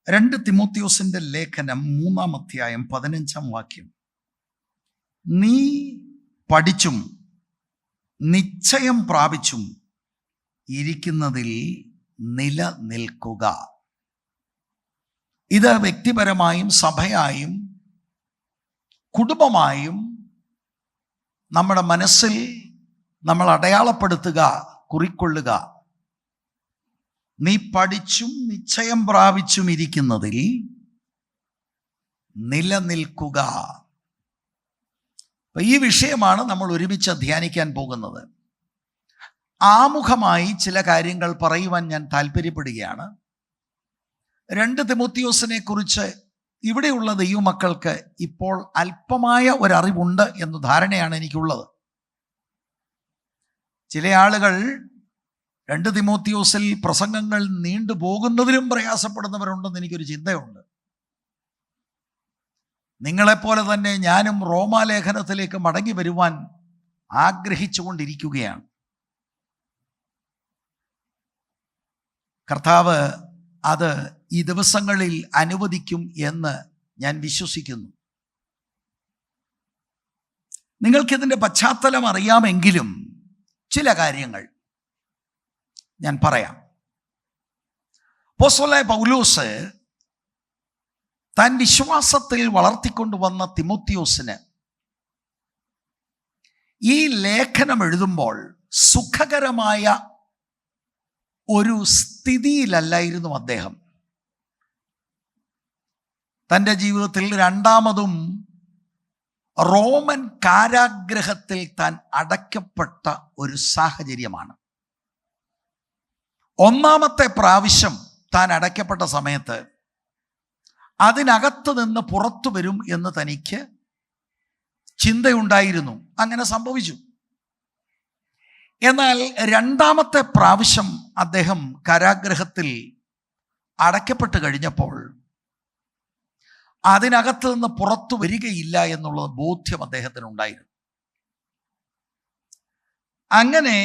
2 തിമോത്തിയോസിന്റെ ലേഖനം 3-ാം അധ്യായം 15-ാം വാക്യം. നീ പഠിച്ചും നിശ്ചയം പ്രാപിച്ചും ഇരിക്കുന്നതിൽ നിലനിൽക്കുക. ഇത് വ്യക്തിപരമായും സഭയായും കുടുംബമായും നമ്മുടെ മനസ്സിൽ നമ്മൾ അടയാളപ്പെടുത്തുക, കുറിക്കൊള്ളുക. നീ പഠിച്ചും നിശ്ചയം പ്രാപിച്ചും ഇരിക്കുന്നതിൽ നിലനിൽക്കുക. ഈ വിഷയമാണ് നമ്മൾ ഒരുമിച്ച് ധ്യാനിക്കാൻ പോകുന്നത്. ആമുഖമായി ചില കാര്യങ്ങൾ പറയുവാൻ ഞാൻ താല്പര്യപ്പെടുകയാണ്. 2 തിമോത്തിയോസിനെ കുറിച്ച് ഇവിടെയുള്ള ദൈവമക്കൾക്ക് ഇപ്പോൾ അല്പമായ ഒരറിവുണ്ട് എന്ന ധാരണയാണ് എനിക്കുള്ളത്. ചില ആളുകൾ 2 തിമോത്തിയോസിൽ പ്രസംഗങ്ങൾ നീണ്ടുപോകുന്നതിലും പ്രയാസപ്പെടുന്നവരുണ്ടെന്ന് എനിക്കൊരു ചിന്തയുണ്ട്. നിങ്ങളെപ്പോലെ തന്നെ ഞാനും റോമാലേഖനത്തിലേക്ക് മടങ്ങി വരുവാൻ ആഗ്രഹിച്ചുകൊണ്ടിരിക്കുകയാണ്. കർത്താവ് അത് ഈ ദിവസങ്ങളിൽ അനുവദിക്കും എന്ന് ഞാൻ വിശ്വസിക്കുന്നു. നിങ്ങൾക്കിതിൻ്റെ പശ്ചാത്തലം അറിയാമെങ്കിലും ചില കാര്യങ്ങൾ ഞാൻ പറയാം. അപ്പോസ്തലനായ പൗലോസ് താൻ വിശ്വാസത്തിൽ വളർത്തിക്കൊണ്ടുവന്ന തിമോത്തിയോസിന് ഈ ലേഖനം എഴുതുമ്പോൾ സുഖകരമായ ഒരു സ്ഥിതിയിലല്ലായിരുന്നു അദ്ദേഹം. തൻ്റെ ജീവിതത്തിൽ രണ്ടാമതും റോമൻ കാരാഗ്രഹത്തിൽ താൻ അടയ്ക്കപ്പെട്ട ഒരു സാഹചര്യമാണ്. ഒന്നാമത്തെ പ്രാവശ്യം താൻ അടയ്ക്കപ്പെട്ട സമയത്ത് അതിനകത്ത് നിന്ന് പുറത്തു വരും എന്ന് തനിക്ക് ചിന്തയുണ്ടായിരുന്നു. അങ്ങനെ സംഭവിച്ചു. എന്നാൽ രണ്ടാമത്തെ പ്രാവശ്യം അദ്ദേഹം കാരാഗ്രഹത്തിൽ അടയ്ക്കപ്പെട്ട് കഴിഞ്ഞപ്പോൾ അതിനകത്ത് നിന്ന് പുറത്തു വരികയില്ല എന്നുള്ള ബോധ്യം അദ്ദേഹത്തിനുണ്ടായിരുന്നു. അങ്ങനെ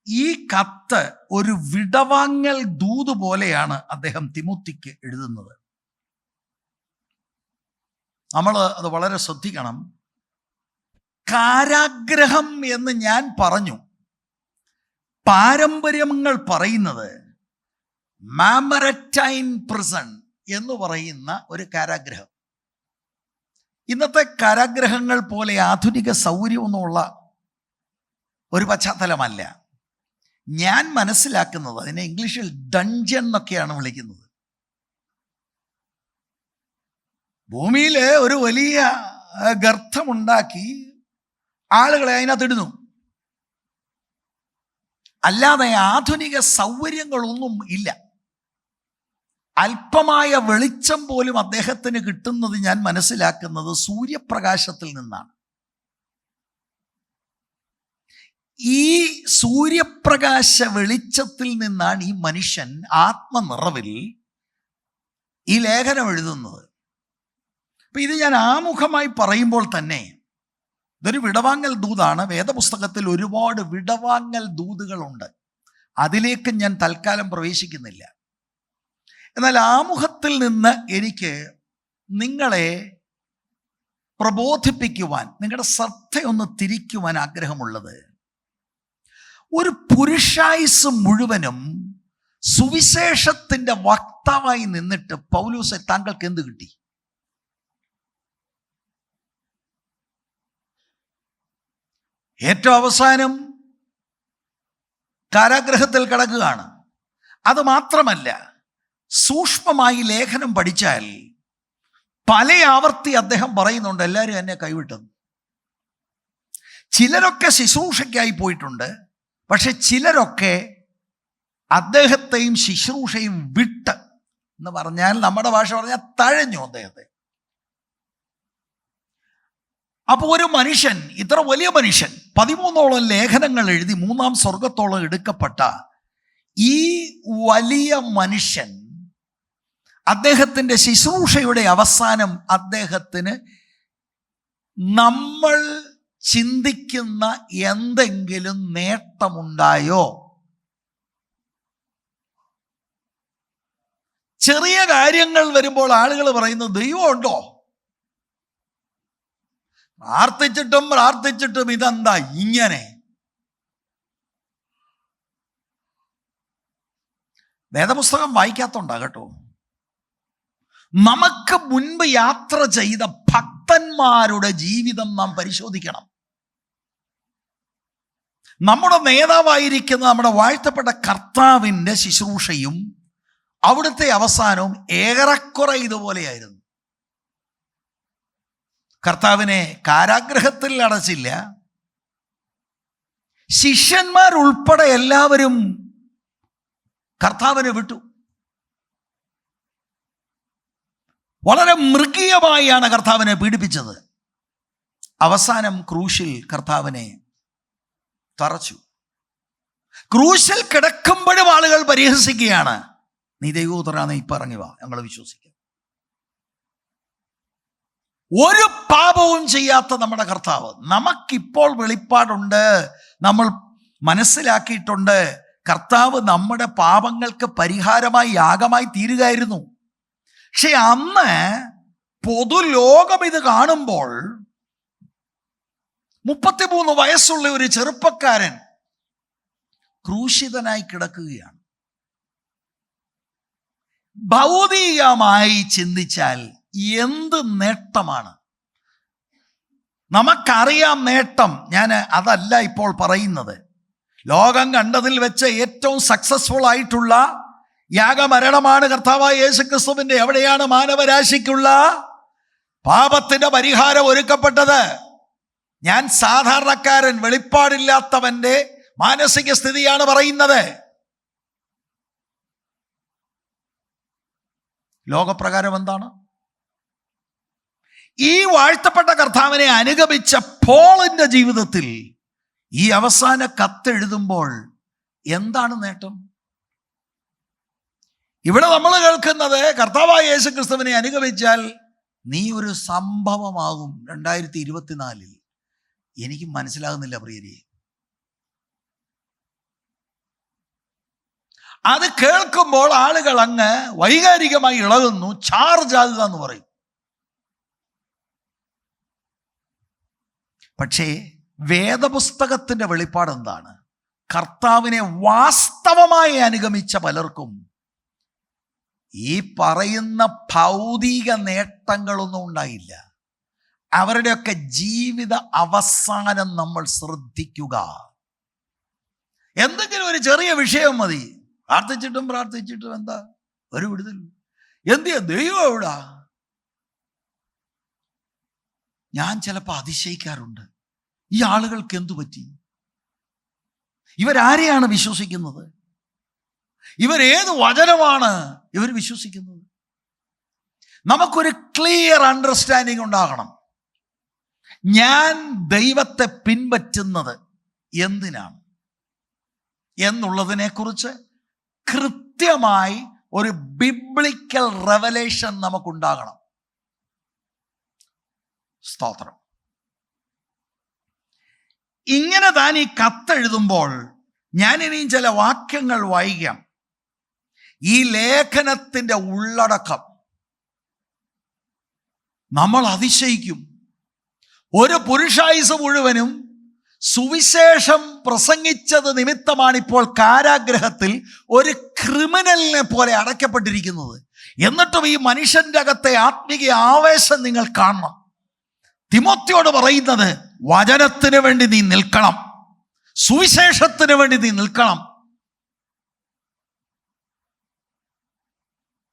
ഈ കത്ത് ഒരു വിടവാങ്ങൽ ദൂത് പോലെയാണ് അദ്ദേഹം തിമോത്തിക്ക് എഴുതുന്നത്. നമ്മൾ അത് വളരെ ശ്രദ്ധിക്കണം. കാരാഗ്രഹം എന്ന് ഞാൻ പറഞ്ഞു. പാരമ്പര്യങ്ങൾ പറയുന്നത് മാമററ്റൈൻ പ്രിസൺ എന്ന് പറയുന്ന ഒരു കാരാഗ്രഹം. ഇന്നത്തെ കാരാഗ്രഹങ്ങൾ പോലെ ആധുനിക സൗകര്യമൊന്നുമുള്ള ഒരു പശ്ചാത്തലമല്ല. ഞാൻ മനസ്സിലാക്കുന്നത് അതിനെ ഇംഗ്ലീഷിൽ ഡഞ്ചൻ എന്നൊക്കെയാണ് വിളിക്കുന്നത്. ഭൂമിയിൽ ഒരു വലിയ ഗർത്തമുണ്ടാക്കി ആളുകളെ അതിനകത്തിടുന്നു. അല്ലാതെ ആധുനിക സൗകര്യങ്ങളൊന്നും ഇല്ല. അല്പമായ വെളിച്ചം പോലും അദ്ദേഹത്തിന് കിട്ടുന്നത് ഞാൻ മനസ്സിലാക്കുന്നത് സൂര്യപ്രകാശത്തിൽ നിന്നാണ്. ഈ സൂര്യപ്രകാശ വെളിച്ചത്തിൽ നിന്നാണ് ഈ മനുഷ്യൻ ആത്മനിറവിൽ ഈ ലേഖനം എഴുതുന്നത്. അപ്പം ഇത് ഞാൻ ആമുഖമായി പറയുമ്പോൾ തന്നെ ഇതൊരു വിടവാങ്ങൽ ദൂതാണ്. വേദപുസ്തകത്തിൽ ഒരുപാട് വിടവാങ്ങൽ ദൂതുകളുണ്ട്. അതിലേക്ക് ഞാൻ തൽക്കാലം പ്രവേശിക്കുന്നില്ല. എന്നാൽ ആമുഖത്തിൽ നിന്ന് എനിക്ക് നിങ്ങളെ പ്രബോധിപ്പിക്കുവാൻ, നിങ്ങളുടെ ശ്രദ്ധയൊന്ന് തിരിക്കുവാൻ ആഗ്രഹമുള്ളത്, ഒരു പുരുഷായുസ് മുഴുവനും സുവിശേഷത്തിൻ്റെ വക്താവായി നിന്നിട്ട് പൗലോസേ താങ്കൾക്ക് എന്ത് കിട്ടി? ഏറ്റവും അവസാനം കാരാഗ്രഹത്തിൽ കിടക്കുകയാണ്. അത് മാത്രമല്ല, സൂക്ഷ്മമായി ലേഖനം പഠിച്ചാൽ പല ആവർത്തി അദ്ദേഹം പറയുന്നുണ്ട് എല്ലാവരും എന്നെ കൈവിട്ടെന്ന്. ചിലരൊക്കെ ശുശ്രൂഷയ്ക്കായി പോയിട്ടുണ്ട്. പക്ഷെ ചിലരൊക്കെ അദ്ദേഹത്തെയും ശുശ്രൂഷയും വിട്ട് എന്ന് പറഞ്ഞാൽ, നമ്മുടെ ഭാഷ പറഞ്ഞാൽ തഴഞ്ഞു അദ്ദേഹത്തെ. അപ്പോൾ ഒരു മനുഷ്യൻ, ഇത്ര വലിയ മനുഷ്യൻ, 13ഓളം ലേഖനങ്ങൾ എഴുതി 3-ാം സ്വർഗത്തോളം എടുക്കപ്പെട്ട ഈ വലിയ മനുഷ്യൻ, അദ്ദേഹത്തിൻ്റെ ശുശ്രൂഷയുടെ അവസാനം അദ്ദേഹത്തിന് നമ്മൾ ചിന്തിക്കുന്ന എന്തെങ്കിലും നേട്ടമുണ്ടായോ? ചെറിയ കാര്യങ്ങൾ വരുമ്പോൾ ആളുകൾ പറയുന്നത് ദൈവമുണ്ടോ? പ്രാർത്ഥിച്ചിട്ടും ഇതെന്താ ഇങ്ങനെ? വേദപുസ്തകം വായിക്കാത്തോണ്ടാ കേട്ടോ. നമുക്ക് മുൻപ് യാത്ര ചെയ്ത ഭക്തന്മാരുടെ ജീവിതം നാം പരിശോധിക്കണം. നമ്മുടെ നേതാവായിരിക്കുന്ന നമ്മുടെ വാഴ്ത്തപ്പെട്ട കർത്താവിൻ്റെ ശുശ്രൂഷയും അവിടുത്തെ അവസാനവും ഏറെക്കുറെ ഇതുപോലെയായിരുന്നു. കർത്താവിനെ കാരാഗ്രഹത്തിൽ അടച്ചില്ല. ശിഷ്യന്മാരുൾപ്പെടെ എല്ലാവരും കർത്താവിനെ വിട്ടു. വളരെ മൃഗീയമായാണ് കർത്താവിനെ പീഡിപ്പിച്ചത്. അവസാനം ക്രൂശിൽ കർത്താവിനെ തറച്ചു. ക്രൂശിൽ കിടക്കുമ്പോഴും ആളുകൾ പരിഹസിക്കുകയാണ്, നീ ദൈവപുത്രനാണ്, ഇപ്പം ഇറങ്ങി വാ, ഞങ്ങൾ വിശ്വസിക്കാം. ഒരു പാപവും ചെയ്യാത്ത നമ്മുടെ കർത്താവ്, നമുക്കിപ്പോൾ വെളിപ്പാടുണ്ട്, നമ്മൾ മനസ്സിലാക്കിയിട്ടുണ്ട്, കർത്താവ് നമ്മുടെ പാപങ്ങൾക്ക് പരിഹാരമായി യാഗമായി തീരുകയായിരുന്നു. പക്ഷെ അന്ന് പൊതുലോകം ഇത് കാണുമ്പോൾ 33 വയസ്സുള്ള ഒരു ചെറുപ്പക്കാരൻ ക്രൂശിതനായി കിടക്കുകയാണ്. ഭൗതികമായി ചിന്തിച്ചാൽ എന്ത് നേട്ടമാണ്? നമുക്കറിയാം നേട്ടം. ഞാൻ അതല്ല ഇപ്പോൾ പറയുന്നത്. ലോകം കണ്ടതിൽ വെച്ച് ഏറ്റവും സക്സസ്ഫുൾ ആയിട്ടുള്ള യാഗമരണമാണ് കർത്താവായ യേശുക്രിസ്തുവിന്റെ. എവിടെയാണ് മാനവരാശിക്കുള്ള പാപത്തിന്റെ പരിഹാരം ഒരുക്കപ്പെട്ടത്? ഞാൻ സാധാരണക്കാരൻ, വെളിപ്പാടില്ലാത്തവന്റെ മാനസിക സ്ഥിതിയാണ് പറയുന്നത്. ലോകപ്രകാരം എന്താണ്? ഈ വാഴ്ത്തപ്പെട്ട കർത്താവിനെ അനുഗമിച്ച പോളിന്റെ ജീവിതത്തിൽ ഈ അവസാന കത്തെഴുതുമ്പോൾ എന്താണ് നേട്ടം? ഇവിടെ നമ്മൾ കേൾക്കുന്നത് കർത്താവായ യേശു ക്രിസ്തുവിനെ അനുഗമിച്ചാൽ നീ ഒരു സംഭവമാകും 2024. എനിക്ക് മനസ്സിലാകുന്നില്ല പ്രിയരെ. അത് കേൾക്കുമ്പോൾ ആളുകൾ അങ്ങ് വൈകാരികമായി ഇളകുന്നു, ചാർജ് ആകുക എന്ന് പറയും. പക്ഷേ വേദപുസ്തകത്തിന്റെ വെളിപ്പാട് എന്താണ്? കർത്താവിനെ വാസ്തവമായി അനുഗമിച്ച പലർക്കും ഈ പറയുന്ന ഭൗതിക നേട്ടങ്ങളൊന്നും ഉണ്ടായില്ല. അവരുടെയൊക്കെ ജീവിത അവസാനം നമ്മൾ ശ്രദ്ധിക്കുക. എന്തെങ്കിലും ഒരു ചെറിയ വിഷയം മതി, പ്രാർത്ഥിച്ചിട്ടും എന്താ ഒരു വിടുതൽ? എന്തിയാ ദൈവം എവിടാ? ഞാൻ ചിലപ്പോൾ അതിശയിക്കാറുണ്ട്, ഈ ആളുകൾക്ക് എന്തു പറ്റി? ഇവരാരെയാണ് വിശ്വസിക്കുന്നത്? ഇവരേത് വചനമാണ് ഇവർ വിശ്വസിക്കുന്നത്? നമുക്കൊരു ക്ലിയർ അണ്ടർസ്റ്റാൻഡിങ് ഉണ്ടാകണം. ഞാൻ ദൈവത്തെ പിൻപറ്റുന്നത് എന്തിനാണ് എന്നുള്ളതിനെക്കുറിച്ച് കൃത്യമായി ഒരു ബിബ്ലിക്കൽ റെവലേഷൻ നമുക്കുണ്ടാകണം. സ്തോത്രം. ഇങ്ങനെ താൻ ഈ കത്തെഴുതുമ്പോൾ ഞാൻ ഇനിയും ചില വാക്യങ്ങൾ വായിക്കാം. ഈ ലേഖനത്തിൻ്റെ ഉള്ളടക്കം നമ്മൾ അതിശയിക്കും. ഒരു പുരുഷായുസ് മുഴുവനും സുവിശേഷം പ്രസംഗിച്ചത് നിമിത്തമാണ് ഇപ്പോൾ കാരാഗ്രഹത്തിൽ ഒരു ക്രിമിനലിനെ പോലെ അടയ്ക്കപ്പെട്ടിരിക്കുന്നത്. എന്നിട്ടും ഈ മനുഷ്യന്റെ അകത്തെ ആത്മീയ ആവേശം നിങ്ങൾ കാണണം. തിമോത്തിയോട് പറയുന്നത്, വചനത്തിന് വേണ്ടി നീ നിൽക്കണം, സുവിശേഷത്തിന് വേണ്ടി നീ നിൽക്കണം.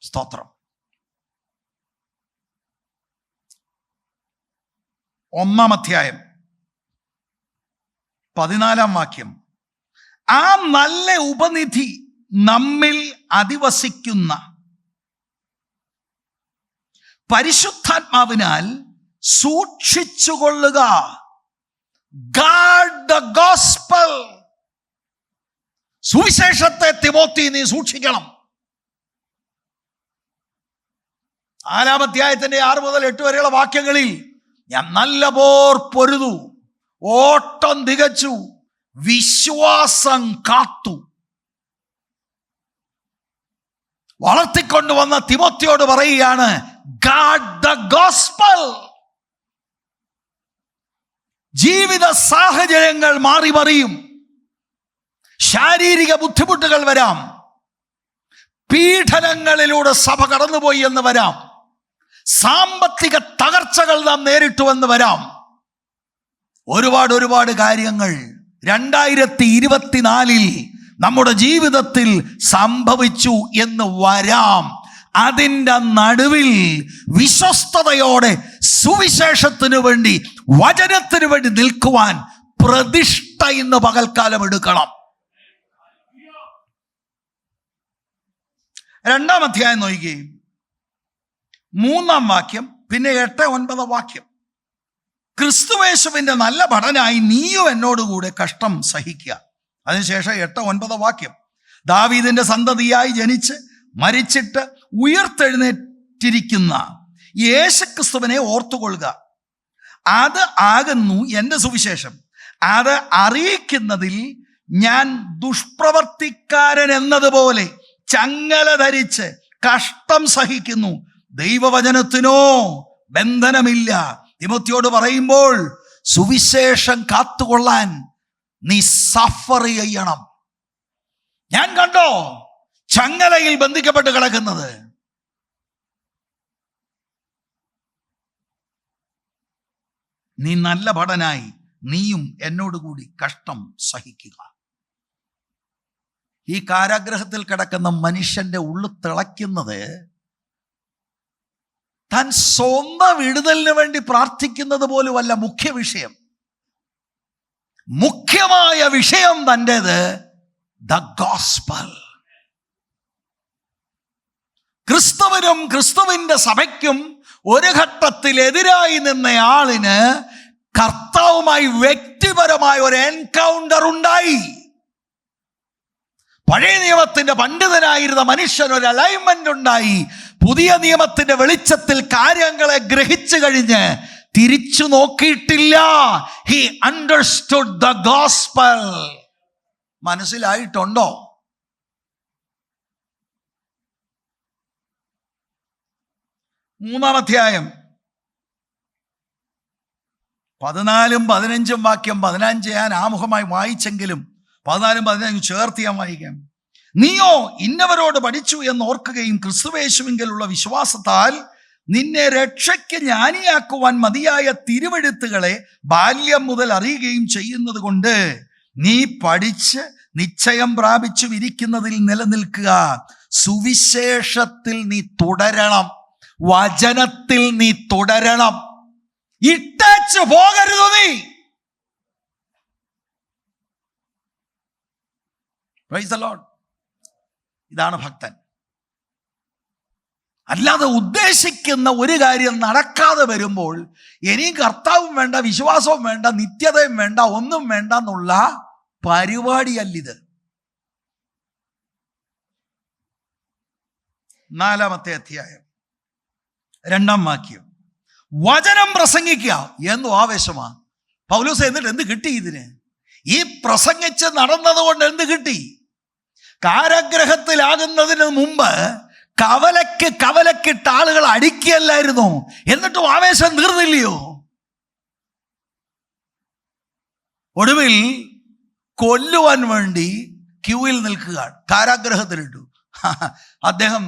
സ്തോത്രം. 1-ാം അധ്യായം 14-ാം വാക്യം. ആ നല്ല ഉപനിധി നമ്മിൽ അധിവസിക്കുന്ന പരിശുദ്ധാത്മാവിനാൽ സൂക്ഷിച്ചുകൊള്ളുക. Guard the gospel. സുവിശേഷത്തെ തിമോത്തി നീ സൂക്ഷിക്കണം. 4-ാം അധ്യായത്തിന്റെ 6 മുതൽ 8 വരെയുള്ള വാക്യങ്ങളിൽ ഞാൻ നല്ല പോർ പൊരുതു, ഓട്ടം തികച്ചു, വിശ്വാസം കാത്തു. വളർത്തിക്കൊണ്ടുവന്ന തിമോത്തിയോട് പറയുകയാണ്, ഗാഡ് ദ ഗോസ്പൽ. ജീവിത സാഹചര്യങ്ങൾ മാറി മറിയും, ശാരീരിക ബുദ്ധിമുട്ടുകൾ വരാം, പീഡനങ്ങളിലൂടെ സഭ കടന്നുപോയി എന്ന് വരാം, സാമ്പത്തിക തകർച്ചകൾ നാം നേരിട്ടു എന്ന് വരാം. ഒരുപാട് കാര്യങ്ങൾ 2024 നമ്മുടെ ജീവിതത്തിൽ സംഭവിച്ചു എന്ന് വരാം. അതിൻ്റെ നടുവിൽ വിശ്വസ്തയോടെ സുവിശേഷത്തിനു വേണ്ടി, വചനത്തിനു വേണ്ടി നിൽക്കുവാൻ പ്രതിഷ്ഠ ഇന്ന് പകൽക്കാലം എടുക്കണം. 2-ാം അധ്യായം നോക്കുകയും 3-ാം വാക്യം, പിന്നെ 8-9 വാക്യം. ക്രിസ്തുവേശുവിന്റെ നല്ല ഭടനായി നീയും എന്നോടുകൂടെ കഷ്ടം സഹിക്കുക. അതിനുശേഷം 8-9 വാക്യം. ദാവീദിന്റെ സന്തതിയായി ജനിച്ച് മരിച്ചിട്ട് ഉയർത്തെഴുന്നേറ്റിരിക്കുന്ന യേശുക്രിസ്തുവിനെ ഓർത്തുകൊള്ളുക. അത് ആകുന്നു എൻ്റെ സുവിശേഷം. അത് അറിയിക്കുന്നതിൽ ഞാൻ ദുഷ്പ്രവർത്തിക്കാരൻ എന്നതുപോലെ ചങ്ങല ധരിച്ച് കഷ്ടം സഹിക്കുന്നു. ദൈവവചനത്തിനോ ബന്ധനമില്ല. തിമോത്തിയോട് പറയുമ്പോൾ സുവിശേഷം കാത്തുകൊള്ളാൻ നീ സഫർ ചെയ്യണം. ഞാൻ കണ്ടോ ചങ്ങലയിൽ ബന്ധിക്കപ്പെട്ട് കിടക്കുന്നത്. നീ നല്ല ഭടനായി നീയും എന്നോടുകൂടി കഷ്ടം സഹിക്കുക. ഈ കാരാഗ്രഹത്തിൽ കിടക്കുന്ന മനുഷ്യന്റെ ഉള്ളു തിളയ്ക്കുന്നത് താൻ സ്വന്തം വിടുതലിന് വേണ്ടി പ്രാർത്ഥിക്കുന്നത് പോലുമല്ല മുഖ്യ വിഷയം. മുഖ്യമായ വിഷയം തൻ്റേത് ദ ഗോസ്പൽ. ക്രിസ്തുവിനും ക്രിസ്തുവിന്റെ സഭയ്ക്കും ഒരു ഘട്ടത്തിൽ എതിരായി നിന്നയാളിന് കർത്താവുമായി വ്യക്തിപരമായ ഒരു എൻകൗണ്ടർ ഉണ്ടായി. പഴയ നിയമത്തിന്റെ പണ്ഡിതനായിരുന്ന മനുഷ്യൻ ഒരു അലൈൻമെന്റ് ഉണ്ടായി. പുതിയ നിയമത്തിന്റെ വെളിച്ചത്തിൽ കാര്യങ്ങളെ ഗ്രഹിച്ചു കഴിഞ്ഞ് തിരിച്ചു നോക്കിയിട്ടില്ല. He understood the gospel. മനസ്സിലായിട്ടുണ്ടോ? മൂന്നാം അധ്യായം 14-15 വാക്യം. 15 ഞാൻ ആമുഖമായി വായിച്ചെങ്കിലും 14-15 ചേർത്ത് ഞാൻ വായിക്കാം. നീയോ ഇന്നവരോട് പഠിച്ചു എന്ന് ഓർക്കുകയും ക്രിസ്തുവേശുവിങ്കലുള്ള വിശ്വാസത്താൽ നിന്നെ രക്ഷയ്ക്ക് ജ്ഞാനിയാക്കുവാൻ മതിയായ തിരുവെഴുത്തുകളെ ബാല്യം മുതൽ അറിയുകയും ചെയ്യുന്നത് കൊണ്ട് നീ പഠിച്ച് നിശ്ചയം പ്രാപിച്ചു ഇരിക്കുന്നതിൽ നിലനിൽക്കുക. സുവിശേഷത്തിൽ നീ തുടരണം, വചനത്തിൽ നീ തുടരണം. ഇട്ടേച്ചു പോകരുത് നീ. Price the Lord. ഇതാണ് ഭക്തൻ. അല്ലാതെ ഉദ്ദേശിക്കുന്ന ഒരു കാര്യം നടക്കാതെ വരുമ്പോൾ ഇനിയും കർത്താവും വേണ്ട, വിശ്വാസവും വേണ്ട, നിത്യതയും വേണ്ട, ഒന്നും വേണ്ട എന്നുള്ള പരിപാടിയല്ലിത്. 4-ാമത്തെ അധ്യായം 2-ാം വാക്യം. വചനം പ്രസംഗിക്കുക. എന്തോ ആവേശമാ പൗലോസ്. എന്നിട്ട് എന്ത് കിട്ടി ഇതിന്? ഈ പ്രസംഗിച്ച് നടന്നതുകൊണ്ട് എന്ത് കിട്ടി? കാരാഗ്രഹത്തിലാകുന്നതിന് മുമ്പ് കവലക്കിട്ട് ആളുകൾ അടിക്കുകയല്ലായിരുന്നു. എന്നിട്ടും ആവേശം തീർന്നില്ലയോ? ഒടുവിൽ കൊല്ലുവാൻ വേണ്ടി ക്യൂവിൽ നിൽക്കുക, കാരാഗ്രഹത്തിലിട്ടു. അദ്ദേഹം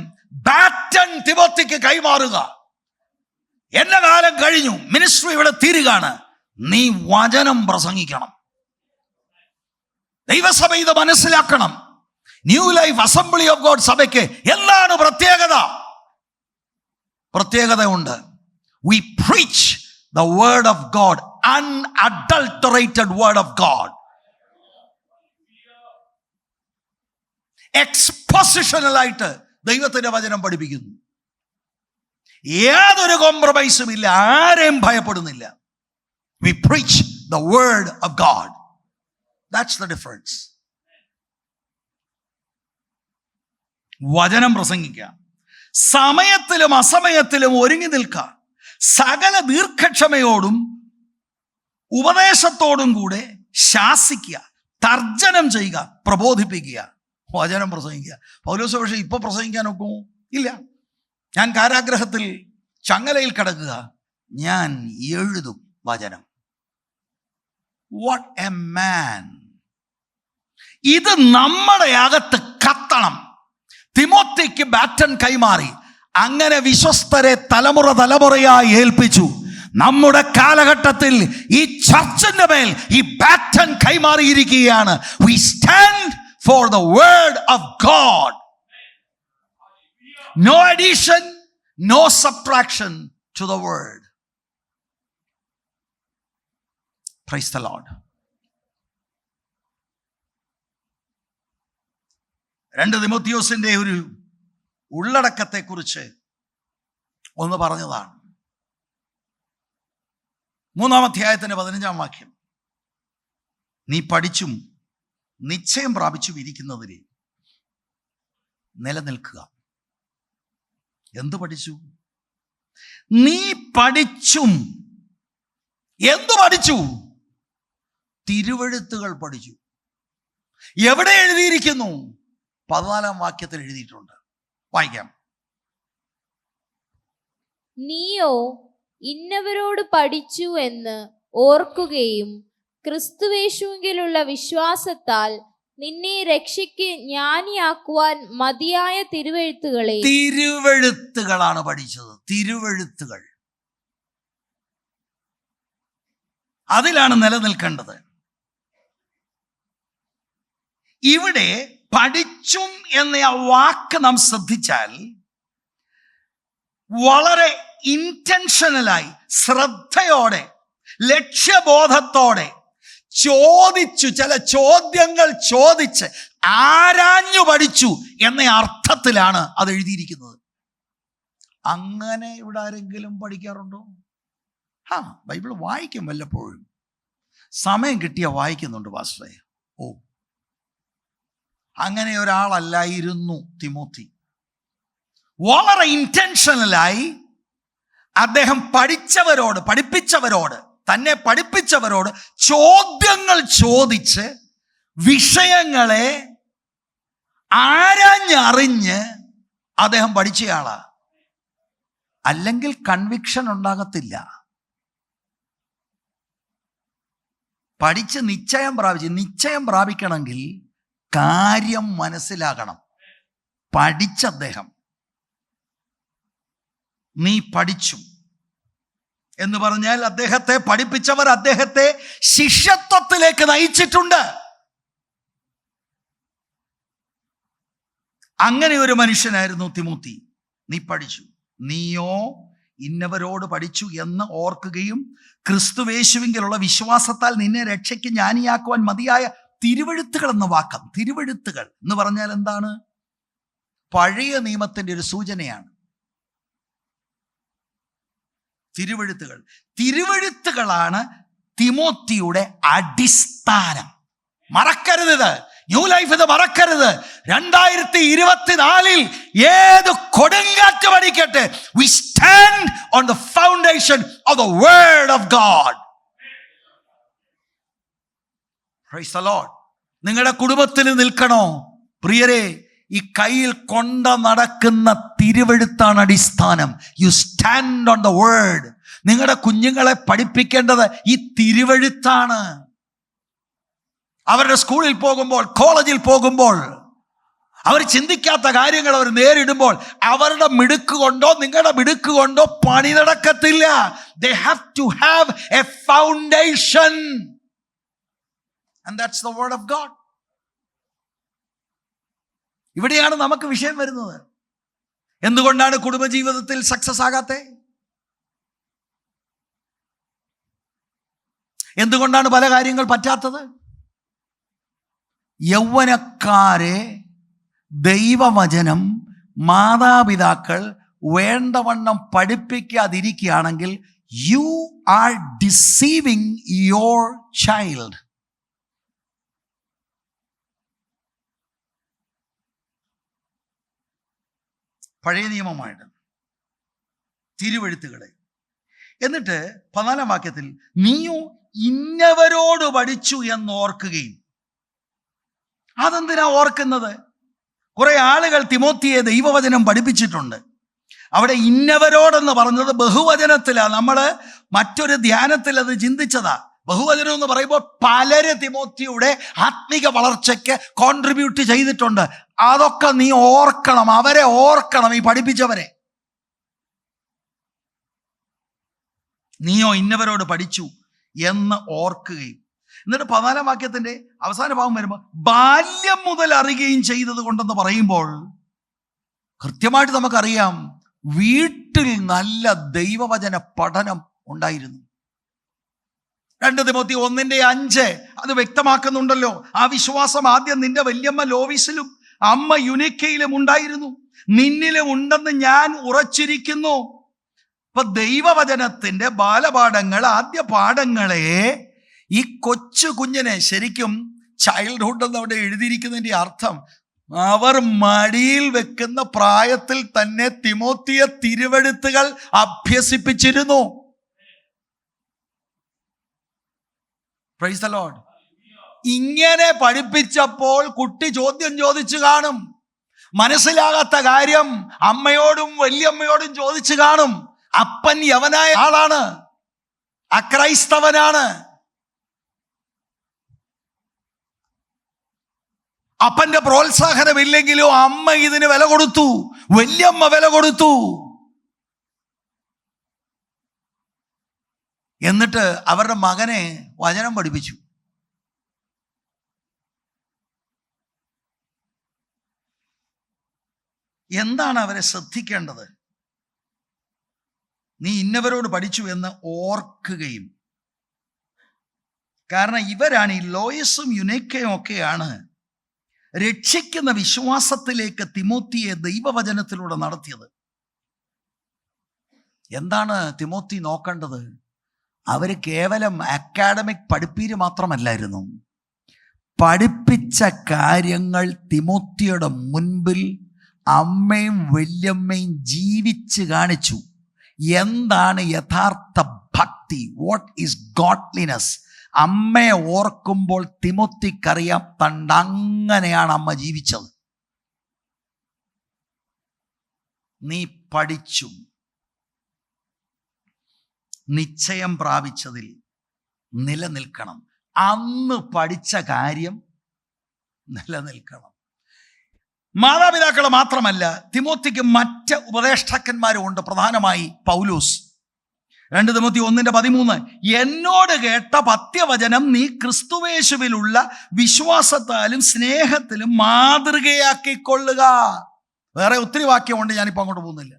ബാറ്റൺ തിമോത്തിക്ക് കൈമാറുക. എന്റെ കാലം കഴിഞ്ഞു, മിനിസ്ട്രി ഇവിടെ തീരുകയാണ്, നീ വചനം പ്രസംഗിക്കണം. ദൈവസഭ ഇത് മനസ്സിലാക്കണം. New life assembly of God സഭയ്ക്ക് എന്താണ് പ്രത്യേകതയുണ്ട്. We preach the word of God, unadulterated word of God. എക്സ്പോസിഷണലായിട്ട് ദൈവത്തിന്റെ വചനം പഠിപ്പിക്കുന്നു. യാതൊരു കോംപ്രമൈസും ഇല്ല, ആരെയും ഭയപ്പെടുന്നില്ല. We preach the word of God. That's the difference. വചനം പ്രസംഗിക്കുക, സമയത്തിലും അസമയത്തിലും ഒരുങ്ങി നിൽക്കുക, സകല ദീർഘക്ഷമയോടും ഉപദേശത്തോടും കൂടെ ശാസിക്കുക, തർജ്ജനം ചെയ്യുക, പ്രബോധിപ്പിക്കുക. വചനം പ്രസംഗിക്കുക. പൗലോസ് പക്ഷേ ഇപ്പൊ പ്രസംഗിക്കാൻ ഒക്കുമോ? ഇല്ല. ഞാൻ കാരാഗ്രഹത്തിൽ ചങ്ങലയിൽ കിടക്കുക, ഞാൻ എഴുതും വചനം. What a man! ഇത് നമ്മുടെ അകത്ത് കത്തണം. തിമോത്തിക്ക് ബാറ്റൺ കൈമാറി. അങ്ങനെ വിശ്വസ്തരെ തലമുറ തലമുറയായി ഏൽപ്പിച്ചു. നമ്മുടെ കാലഘട്ടത്തിൽ ഈ ചർച്ചിന്റെ മേൽ ഈ baton കൈമാറിയിരിക്കുകയാണ്. We stand for the word of God. No addition, no subtraction to the word. Praise the Lord. 2 തിമോത്തിയോസിന്റെ ഒരു ഉള്ളടക്കത്തെക്കുറിച്ച് ഒന്ന് പറഞ്ഞതാണ്. 3-ാം അധ്യായത്തിന്റെ 15-ാം വാക്യം. നീ പഠിച്ചും നിശ്ചയം പ്രാപിച്ചും ഇരിക്കുന്നതിന് നിലനിൽക്കുക. എന്തു പഠിച്ചു? നീ പഠിച്ചും. എന്തു പഠിച്ചു? തിരുവെഴുത്തുകൾ പഠിച്ചു. എവിടെ എഴുതിയിരിക്കുന്നു? 14-ാം വാക്യത്തിൽ എഴുതിയിട്ടുണ്ട്. വായിക്കാം. നീയോ ഇന്നവരോട് പഠിച്ചു എന്ന് ഓർക്കുകയും ക്രിസ്തുവേശുവിലുള്ള വിശ്വാസത്താൽ നിന്നെ രക്ഷയ്ക്ക് ജ്ഞാനിയാക്കുവാൻ മതിയായ തിരുവെഴുത്തുകളാണ് പഠിച്ചത്. തിരുവെഴുത്തുകൾ, അതിലാണ് നിലനിൽക്കേണ്ടത്. ഇവിടെ പഠിച്ചും എന്ന ആ വാക്ക് നാം ശ്രദ്ധിച്ചാൽ വളരെ ഇന്റൻഷനലായി, ശ്രദ്ധയോടെ, ലക്ഷ്യബോധത്തോടെ ചോദിച്ചു, ചില ചോദ്യങ്ങൾ ചോദിച്ച് ആരാഞ്ഞു പഠിച്ചു എന്ന അർത്ഥത്തിലാണ് അത് എഴുതിയിരിക്കുന്നത്. അങ്ങനെ ഇവിടെ ആരെങ്കിലും പഠിക്കാറുണ്ടോ? ബൈബിൾ വായിക്കും വല്ലപ്പോഴും. സമയം കിട്ടിയ വായിക്കുന്നുണ്ട് പാസ്റ്ററെ. ഓ, അങ്ങനെ ഒരാളല്ലായിരുന്നു തിമോത്തി. വളരെ ഇന്റൻഷനലായി അദ്ദേഹം പഠിപ്പിച്ചവരോട് തന്നെ പഠിപ്പിച്ചവരോട് ചോദ്യങ്ങൾ ചോദിച്ച് വിഷയങ്ങളെ ആരാഞ്ഞറിഞ്ഞ് അദ്ദേഹം പഠിച്ചയാളാ. അല്ലെങ്കിൽ കൺവിക്ഷൻ ഉണ്ടാകത്തില്ല. പഠിച്ച് നിശ്ചയം പ്രാപിക്കണമെങ്കിൽ കാര്യം മനസ്സിലാകണം. പഠിച്ചദ്ദേഹം, നീ പഠിച്ചു എന്ന് പറഞ്ഞാൽ അദ്ദേഹത്തെ പഠിപ്പിച്ചവർ അദ്ദേഹത്തെ ശിഷ്യത്വത്തിലേക്ക് നയിച്ചിട്ടുണ്ട്. അങ്ങനെ ഒരു മനുഷ്യനായിരുന്നു തിമോത്തി. നീ പഠിച്ചു. നീയോ ഇന്നവരോട് പഠിച്ചു എന്ന് ഓർക്കുകയും ക്രിസ്തുവേശുവിലുള്ള വിശ്വാസത്താൽ നിന്നെ രക്ഷയ്ക്ക് ജ്ഞാനിയാക്കുവാൻ മതിയായ തിരുവെഴുത്തുകൾ എന്ന വാക്കം. തിരുവെഴുത്തുകൾ എന്ന് പറഞ്ഞാൽ എന്താണ്? പഴയ നിയമത്തിന്റെ ഒരു സൂചനയാണ് തിരുവെഴുത്തുകൾ. തിരുവെഴുത്തുകളാണ് തിമോത്തിയുടെ അടിസ്ഥാനം. മറക്കരുത്. ന്യൂ ലൈഫ് ഇത് മറക്കരുത്. 2024 ഏത് കൊടുങ്കാറ്റ് പഠിക്കട്ടെ, we stand on the foundation of the word of God. Praise the Lord. നിങ്ങളുടെ കുടുംബത്തിൽ നിൽക്കണോ പ്രിയരെ? ഈ കയ്യിൽ കൊണ്ട നടക്കുന്ന തിരുവെഴുത്താണ് അടിസ്ഥാനം. You stand on the word. നിങ്ങളുടെ കുഞ്ഞുങ്ങളെ പഠിപ്പിക്കേണ്ടത് ഈ തിരുവെഴുത്താണ്. അവരുടെ സ്കൂളിൽ പോകുമ്പോൾ, കോളേജിൽ പോകുമ്പോൾ, അവർ ചിന്തിക്കാത്ത കാര്യങ്ങൾ അവർ നേരിടുമ്പോൾ അവരുടെ മിടുക്ക് കൊണ്ടോ നിങ്ങളുടെ മിടുക്ക് കൊണ്ടോ പണി നടക്കത്തില്ല. They have to have a foundation. And that's the word of God. ഇവിടെയാണ് നമുക്ക് വിഷയം വരുന്നത്. എന്തുകൊണ്ടാണ് കുടുംബജീവിതത്തിൽ സക്സസ് ആകാത്തെ? എന്തുകൊണ്ടാണ് പല കാര്യങ്ങൾ പറ്റാത്തത്? യൗവനക്കാരെ ദൈവവചനം മാതാപിതാക്കൾ വേണ്ടവണ്ണം പഠിപ്പിക്കാതിരിക്കുകയാണെങ്കിൽ you are deceiving your child. പഴയ നിയമമായിട്ട് തിരുവെഴുത്തുകളെ. എന്നിട്ട് 14-ാം വാക്യത്തിൽ നീയോ ഇന്നവരോട് പഠിച്ചു എന്ന് ഓർക്കുകയും. അതെന്തിനാ ഓർക്കുന്നത്? കുറെ ആളുകൾ തിമോത്തിയെ ദൈവവചനം പഠിപ്പിച്ചിട്ടുണ്ട്. അവിടെ ഇന്നവരോടെന്ന് പറഞ്ഞത് ബഹുവചനത്തിലാണ്. നമ്മൾ മറ്റൊരു ധ്യാനത്തിൽ അത് ചിന്തിച്ചതാ. ബഹുവചനം എന്ന് പറയുമ്പോൾ പലര് തിമോത്തിയുടെ ആത്മീക വളർച്ചയ്ക്ക് കോൺട്രിബ്യൂട്ട് ചെയ്തിട്ടുണ്ട്. അതൊക്കെ നീ ഓർക്കണം, അവരെ ഓർക്കണം, ഈ പഠിപ്പിച്ചവരെ. നീയോ ഇന്നവരോട് പഠിച്ചു എന്ന് ഓർക്കുകയും, എന്നിട്ട് 14 വാക്യത്തിന്റെ അവസാന ഭാഗം വരുമ്പോൾ ബാല്യം മുതൽ അറിയുകയും ചെയ്തത് കൊണ്ടെന്ന് പറയുമ്പോൾ കൃത്യമായിട്ട് നമുക്കറിയാം വീട്ടിൽ നല്ല ദൈവവചന പഠനം ഉണ്ടായിരുന്നു. 2 തിമോത്തി 1:5 അത് വ്യക്തമാക്കുന്നുണ്ടല്ലോ. ആ വിശ്വാസം ആദ്യം നിന്റെ വല്യമ്മ ലോവിസിലും അമ്മ യുനിക്കയിലും ഉണ്ടായിരുന്നു, നിന്നിലും ഉണ്ടെന്ന് ഞാൻ ഉറച്ചിരിക്കുന്നു. ഇപ്പൊ ദൈവവചനത്തിന്റെ ബാലപാഠങ്ങൾ, ആദ്യ പാഠങ്ങളെ ഈ കൊച്ചു കുഞ്ഞിനെ, ശരിക്കും ചൈൽഡ്ഹുഡ് എന്ന് അവിടെ എഴുതിയിരിക്കുന്നതിന്റെ അർത്ഥം അവർ മടിയിൽ വെക്കുന്ന പ്രായത്തിൽ തന്നെ തിമോത്തിയെ തിരുവെഴുത്തുകൾ അഭ്യസിപ്പിച്ചിരുന്നു. Praise the Lord. ഇങ്ങനെ പഠിപ്പിച്ചപ്പോൾ കുട്ടി ചോദ്യം ചോദിച്ചു കാണും. മനസ്സിലാകാത്ത കാര്യം അമ്മയോടും വല്യമ്മയോടും ചോദിച്ചു കാണും. അപ്പൻ യവനായ ആളാണ്, അക്രൈസ്തവനാണ്. അപ്പന്റെ പ്രോത്സാഹനമില്ലെങ്കിലും അമ്മ ഇതിന് വില കൊടുത്തു, വല്യമ്മ വില കൊടുത്തു. എന്നിട്ട് അവരുടെ മകനെ വചനം പഠിപ്പിച്ചു. എന്താണ് അവരെ ശ്രദ്ധിക്കേണ്ടത്? നീ ഇന്നവരോട് പഠിച്ചു എന്ന് ഓർക്കുകയും. കാരണം ഇവരാണ്, ഈ ലോയസും യുനേക്കയും ഒക്കെയാണ് രക്ഷിക്കുന്ന വിശ്വാസത്തിലേക്ക് തിമോത്തിയെ ദൈവവചനത്തിലൂടെ നടത്തിയത്. എന്താണ് തിമോത്തി നോക്കേണ്ടത്? അവര് കേവലം അക്കാഡമിക് പഠിപ്പീര് മാത്രമല്ലായിരുന്നു. പഠിപ്പിച്ച കാര്യങ്ങൾ തിമോത്തിയുടെ മുൻപിൽ അമ്മയും വല്യമ്മയും ജീവിച്ച് കാണിച്ചു. എന്താണ് യഥാർത്ഥ ഭക്തി? What is godliness? അമ്മയെ ഓർക്കുമ്പോൾ തിമോത്തിക്കറിയാം തണ്ടങ്ങനെയാണ് അമ്മ ജീവിച്ചത്. നീ പഠിച്ചു, നിശ്ചയം പ്രാപിച്ചതിൽ നിലനിൽക്കണം. അന്ന് പഠിച്ച കാര്യം നിലനിൽക്കണം. മാതാപിതാക്കൾ മാത്രമല്ല, തിമോത്തിക്ക് മറ്റ് ഉപദേഷ്ടാക്കന്മാരും ഉണ്ട്. പ്രധാനമായി പൗലോസ്. 2 തിമോത്തി 1:13 എന്നോട് കേട്ട പത്യവചനം നീ ക്രിസ്തുവേശുവിലുള്ള വിശ്വാസത്താലും സ്നേഹത്തിലും മാതൃകയാക്കിക്കൊള്ളുക. വേറെ ഒത്തിരി വാക്യമുണ്ട്, ഞാനിപ്പോൾ അങ്ങോട്ട് പോകുന്നില്ല.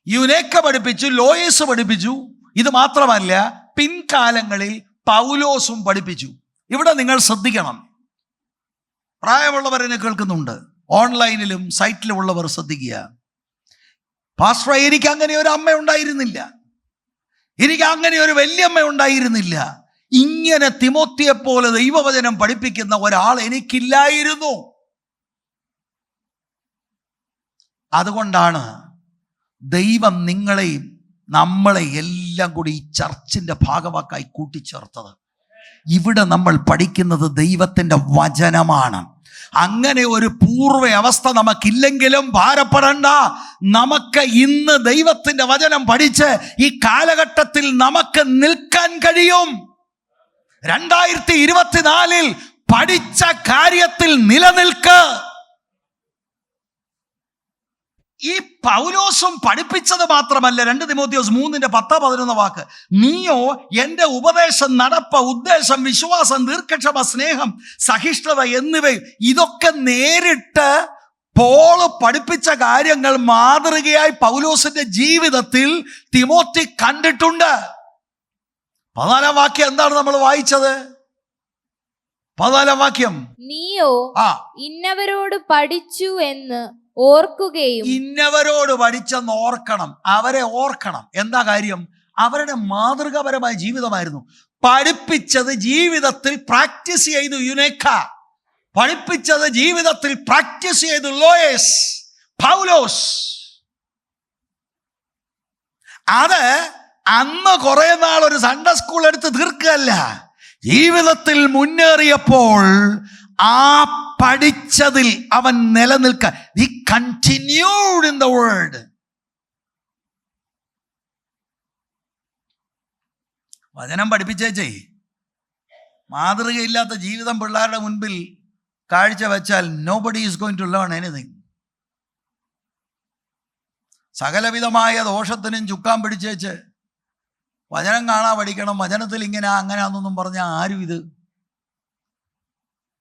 യുനേക്ക പഠിപ്പിച്ചു, ലോയേസ് പഠിപ്പിച്ചു. ഇത് മാത്രമല്ല, പിൻകാലങ്ങളിൽ പൗലോസും പഠിപ്പിച്ചു. ഇവിടെ നിങ്ങൾ ശ്രദ്ധിക്കണം, പ്രായമുള്ളവരെന്നെ കേൾക്കുന്നുണ്ട്, ഓൺലൈനിലും സൈറ്റിലുമുള്ളവർ ശ്രദ്ധിക്കുക. പാസ്റ്റർ, എനിക്ക് അങ്ങനെ ഒരു അമ്മ ഉണ്ടായിരുന്നില്ല, എനിക്ക് അങ്ങനെ ഒരു വല്യമ്മ ഉണ്ടായിരുന്നില്ല, ഇങ്ങനെ തിമോത്തിയെ പോലെ ദൈവവചനം പഠിപ്പിക്കുന്ന ഒരാൾ എനിക്കില്ലായിരുന്നു. അതുകൊണ്ടാണ് ദൈവം നിങ്ങളെയും നമ്മളെ എല്ലാം കൂടി ഈ ചർച്ചിന്റെ ഭാഗവാക്കായി കൂട്ടിച്ചേർത്തത്. ഇവിടെ നമ്മൾ പഠിക്കുന്നത് ദൈവത്തിൻ്റെ വചനമാണ്. അങ്ങനെ ഒരു പൂർവ്വ അവസ്ഥ നമുക്കില്ലെങ്കിലും ഭാരപ്പെടണ്ട. നമുക്ക് ഇന്ന് ദൈവത്തിൻ്റെ വചനം പഠിച്ച് ഈ കാലഘട്ടത്തിൽ നമുക്ക് നിൽക്കാൻ കഴിയും. 2024 പഠിച്ച കാര്യത്തിൽ നിലനിൽക്ക്. ഈ പൗലോസും പഠിപ്പിച്ചത് മാത്രമല്ല, 2 തിമോത്തിയോസ് 3:10-11 നീയോ എൻ്റെ ഉപദേശം, നടപ്പ്, ഉദ്ദേശം, വിശ്വാസം, ദീർഘക്ഷമ, സ്നേഹം, സഹിഷ്ണുത എന്നിവ, ഇതൊക്കെ നേരിട്ട് പോൾ പഠിപ്പിച്ച കാര്യങ്ങൾ മാതൃകയായി പൗലോസിന്റെ ജീവിതത്തിൽ തിമോത്തി കണ്ടിട്ടുണ്ട്. 14 വാക്യം എന്താണ് നമ്മൾ വായിച്ചത്? 14 വാക്യം, നീയോ ഇന്നവരോട് പഠിച്ചു എന്ന് ഓർക്കുകയും. ഇന്നവരോട് പഠിച്ചെന്ന് ഓർക്കണം, അവരെ ഓർക്കണം. എന്താ കാര്യം? അവരുടെ മാതൃകാപരമായ ജീവിതമായിരുന്നു. പഠിപ്പിച്ചത് ജീവിതത്തിൽ പ്രാക്ടീസ് ചെയ്തു യുനേക്ക, പഠിപ്പിച്ചത് ജീവിതത്തിൽ പ്രാക്ടീസ് ചെയ്തു ലോയേസ്, പൗലോസ്. അത് അന്ന് കുറെ നാൾ ഒരു സൺഡേ സ്കൂൾ എടുത്ത് തീർക്കുകയല്ല, ജീവിതത്തിൽ മുന്നേറിയപ്പോൾ ആ പഠിച്ചതിൽ അവൻ നിലനിൽക്കാൻ. He continued in the word. വചനം പഠിപ്പിച്ചേച്ചേ. മാതൃകയില്ലാത്ത ജീവിതം പിള്ളേരുടെ മുൻപിൽ കാഴ്ച വെച്ചാൽ nobody is going to learn anything. സകലവിധമായ ദോഷത്തിനും ചുക്കാൻ പിടിച്ചേച്ച് വചനം കാണാൻ പഠിക്കണം, വചനത്തിൽ ഇങ്ങനെ അങ്ങനെയാണെന്നൊന്നും പറഞ്ഞാൽ ആരും ഇത്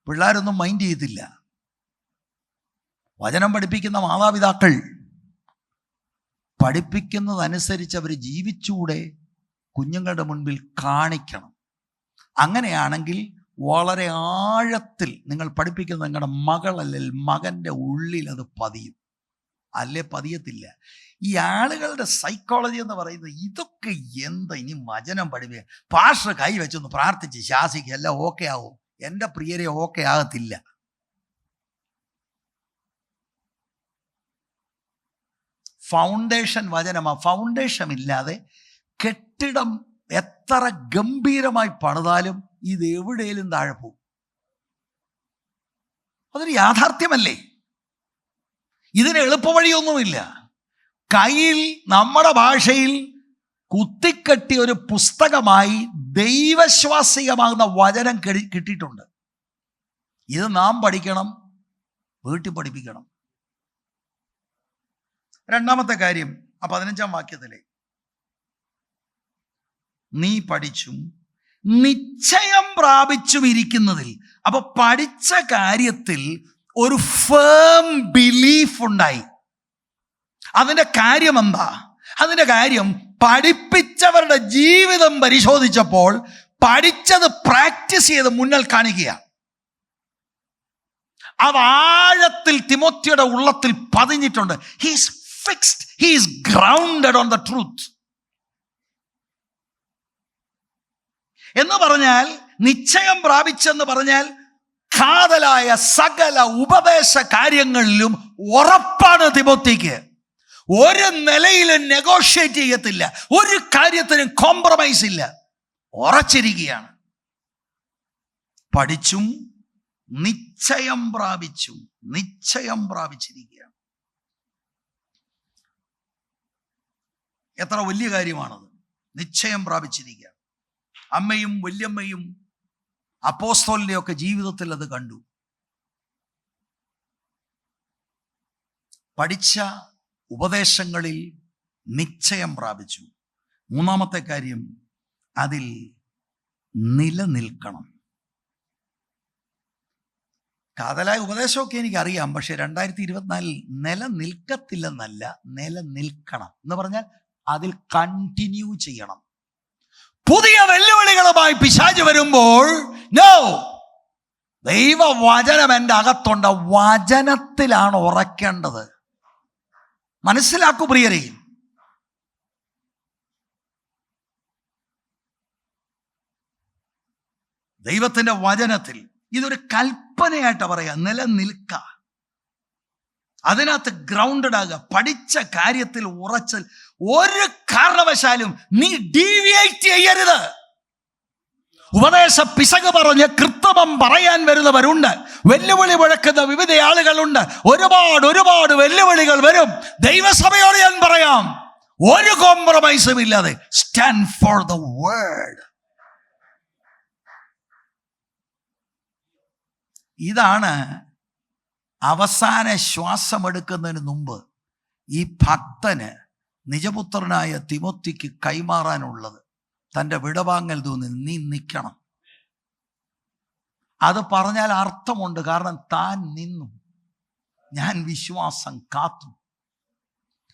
പിള്ളേരൊന്നും മൈൻഡ് ചെയ്യത്തില്ല. വചനം പഠിപ്പിക്കുന്ന മാതാപിതാക്കൾ പഠിപ്പിക്കുന്നതനുസരിച്ച് അവർ ജീവിച്ചൂടെ കുഞ്ഞുങ്ങളുടെ മുൻപിൽ കാണിക്കണം. അങ്ങനെയാണെങ്കിൽ വളരെ ആഴത്തിൽ നിങ്ങൾ പഠിപ്പിക്കുന്ന നിങ്ങളുടെ മകളല്ലെങ്കിൽ മകൻ്റെ ഉള്ളിൽ അത് പതിയും. അല്ലേ പതിയത്തില്ല. ഈ ആളുകളുടെ സൈക്കോളജി എന്ന് പറയുന്നത് ഇതൊക്കെ എന്താ, ഇനി വചനം പഠിപ്പിക്കുക, പാസ്റ്റർ കൈ വെച്ചൊന്ന് പ്രാർത്ഥിച്ച് ശാസിക്കുക, എല്ലാം ഓക്കെ ആവും. എൻ്റെ പ്രിയരെ ഓക്കെ ആകത്തില്ല. ഫൗണ്ടേഷൻ വചനമാണ്. ഫൗണ്ടേഷൻ ഇല്ലാതെ കെട്ടിടം എത്ര ഗംഭീരമായി പണിതാലും ഇത് എവിടെയും താഴെ പോകും. അതൊരു യാഥാർത്ഥ്യമല്ലേ? ഇതിന് എളുപ്പവഴിയൊന്നുമില്ല. കയ്യിൽ നമ്മുടെ ഭാഷയിൽ കുത്തിക്കെട്ടിയ ഒരു പുസ്തകമായി ദൈവശ്വാസികമാകുന്ന വചനം കിട്ടിയിട്ടുണ്ട്. ഇത് നാം പഠിക്കണം, വീട്ടിൽ പഠിപ്പിക്കണം. രണ്ടാമത്തെ കാര്യം 15-ാം വാക്യത്തിലെ നീ പഠിച്ചും നിശ്ചയം പ്രാപിച്ചും ഇരിക്കുന്നതിൽ. അപ്പൊ പഠിച്ച കാര്യത്തിൽ ഒരു ഫേം ബിലീഫ് ഉണ്ടായി. അതിന്റെ കാര്യം എന്താ? അതിന്റെ കാര്യം പഠിപ്പിച്ചവരുടെ ജീവിതം പരിശോധിച്ചപ്പോൾ പഠിച്ചത് പ്രാക്ടീസ് ചെയ്ത് മുന്നിൽ കാണിക്കുക. അത് ആഴത്തിൽ തിമോത്തിയുടെ ഉള്ളത്തിൽ പതിഞ്ഞിട്ടുണ്ട്. He's fixed, he's grounded on the truth. എന്ന് പറഞ്ഞാൽ നിശ്ചയം പ്രാപിച്ചെന്ന് പറഞ്ഞാൽ കാതലായ സകല ഉപദേശ കാര്യങ്ങളിലും ഉറപ്പാണ് തിമോത്തിക്ക്. ഒരു നിലയിലും നെഗോഷിയേറ്റ് ചെയ്യത്തില്ല, ഒരു കാര്യത്തിനും കോംപ്രമൈസ് ഇല്ല, ഉറച്ചിരിക്കുകയാണ്. പഠിച്ചും നിശ്ചയം പ്രാപിച്ചും, നിശ്ചയം പ്രാപിച്ചിരിക്കുകയാണ്. എത്ര വലിയ കാര്യമാണത്! നിശ്ചയം പ്രാപിച്ചിരിക്കുക. അമ്മയും വല്യമ്മയും അപ്പോസ്തലന്റെയും ഒക്കെ ജീവിതത്തിൽ അത് കണ്ടു. പഠിച്ച ഉപദേശങ്ങളിൽ നിശ്ചയം പ്രാപിച്ചു. മൂന്നാമത്തെ കാര്യം, അതിൽ നിലനിൽക്കണം. കാതലായ ഉപദേശമൊക്കെ എനിക്കറിയാം, പക്ഷെ 2024 നിലനിൽക്കത്തില്ലെന്നല്ല, നിലനിൽക്കണം എന്ന് പറഞ്ഞാൽ അതിൽ കണ്ടിന്യൂ ചെയ്യണം. പുതിയ വെല്ലുവിളികളുമായി പിശാച് വരുമ്പോൾ നോ, ദൈവവചനം എൻ്റെ അകത്തുണ്ട്, വചനത്തിലാണ് ഉറക്കേണ്ടത്. മനസ്സിലാക്കൂ പ്രിയരെ. ദൈവത്തിന്റെ വചനത്തിൽ ഇതൊരു കൽപ്പനയായിട്ട് പറയാ, നിലനിൽക്ക, അതിനകത്ത് ഗ്രൗണ്ടഡ് ആകുക, പഠിച്ച കാര്യത്തിൽ ഉറച്ച് ഒരു കാരണവശാലും നീ ഡീവിയേറ്റ് ചെയ്യരുത്. ഉപദേശ പിശക് പറഞ്ഞ് കൃത്രിമം പറയാൻ വരുന്നവരുണ്ട്, വെല്ലുവിളി മുഴക്കുന്ന വിവിധ ആളുകളുണ്ട്. ഒരുപാട് വെല്ലുവിളികൾ വരും. ദൈവസഭയോട് ഞാൻ പറയാം, ഒരു കോംപ്രമൈസും ഇല്ലാതെ സ്റ്റാൻഡ് ഫോർ ദ വേർഡ്. ഇതാണ് അവസാന ശ്വാസമെടുക്കുന്നതിന് മുമ്പ് ഈ ഭക്തന് നിജപുത്രനായ തിമോത്തിക്ക് കൈമാറാനുള്ളത്. തൻ്റെ വിടവാങ്ങൽ തോന്നി നീ നിൽക്കണം. അത് പറഞ്ഞാൽ അർത്ഥമുണ്ട്, കാരണം താൻ നിന്നു, ഞാൻ വിശ്വാസം കാത്തു.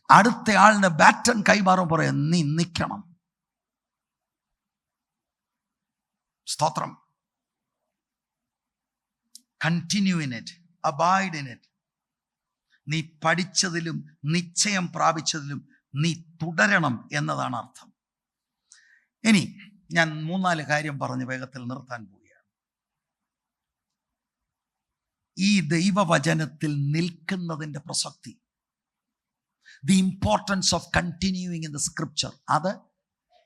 അടുത്ത ആളിന് ബാറ്റൺ കൈമാറും പറയാം, നീ നിൽക്കണം. സ്തോത്രം. Continue in it, abide in it. നീ പഠിച്ചതിലും നിശ്ചയം പ്രാപിച്ചതിലും നീ തുടരണം എന്നതാണ് അർത്ഥം. ഇനി ഞാൻ 3-4 കാര്യം പറഞ്ഞ് വേഗത്തിൽ നിർത്താൻ പോവുകയാണ്. ഈ ദൈവവചനത്തിൽ നിൽക്കുന്നതിൻ്റെ പ്രസക്തി, the importance of continuing in the scripture, അത്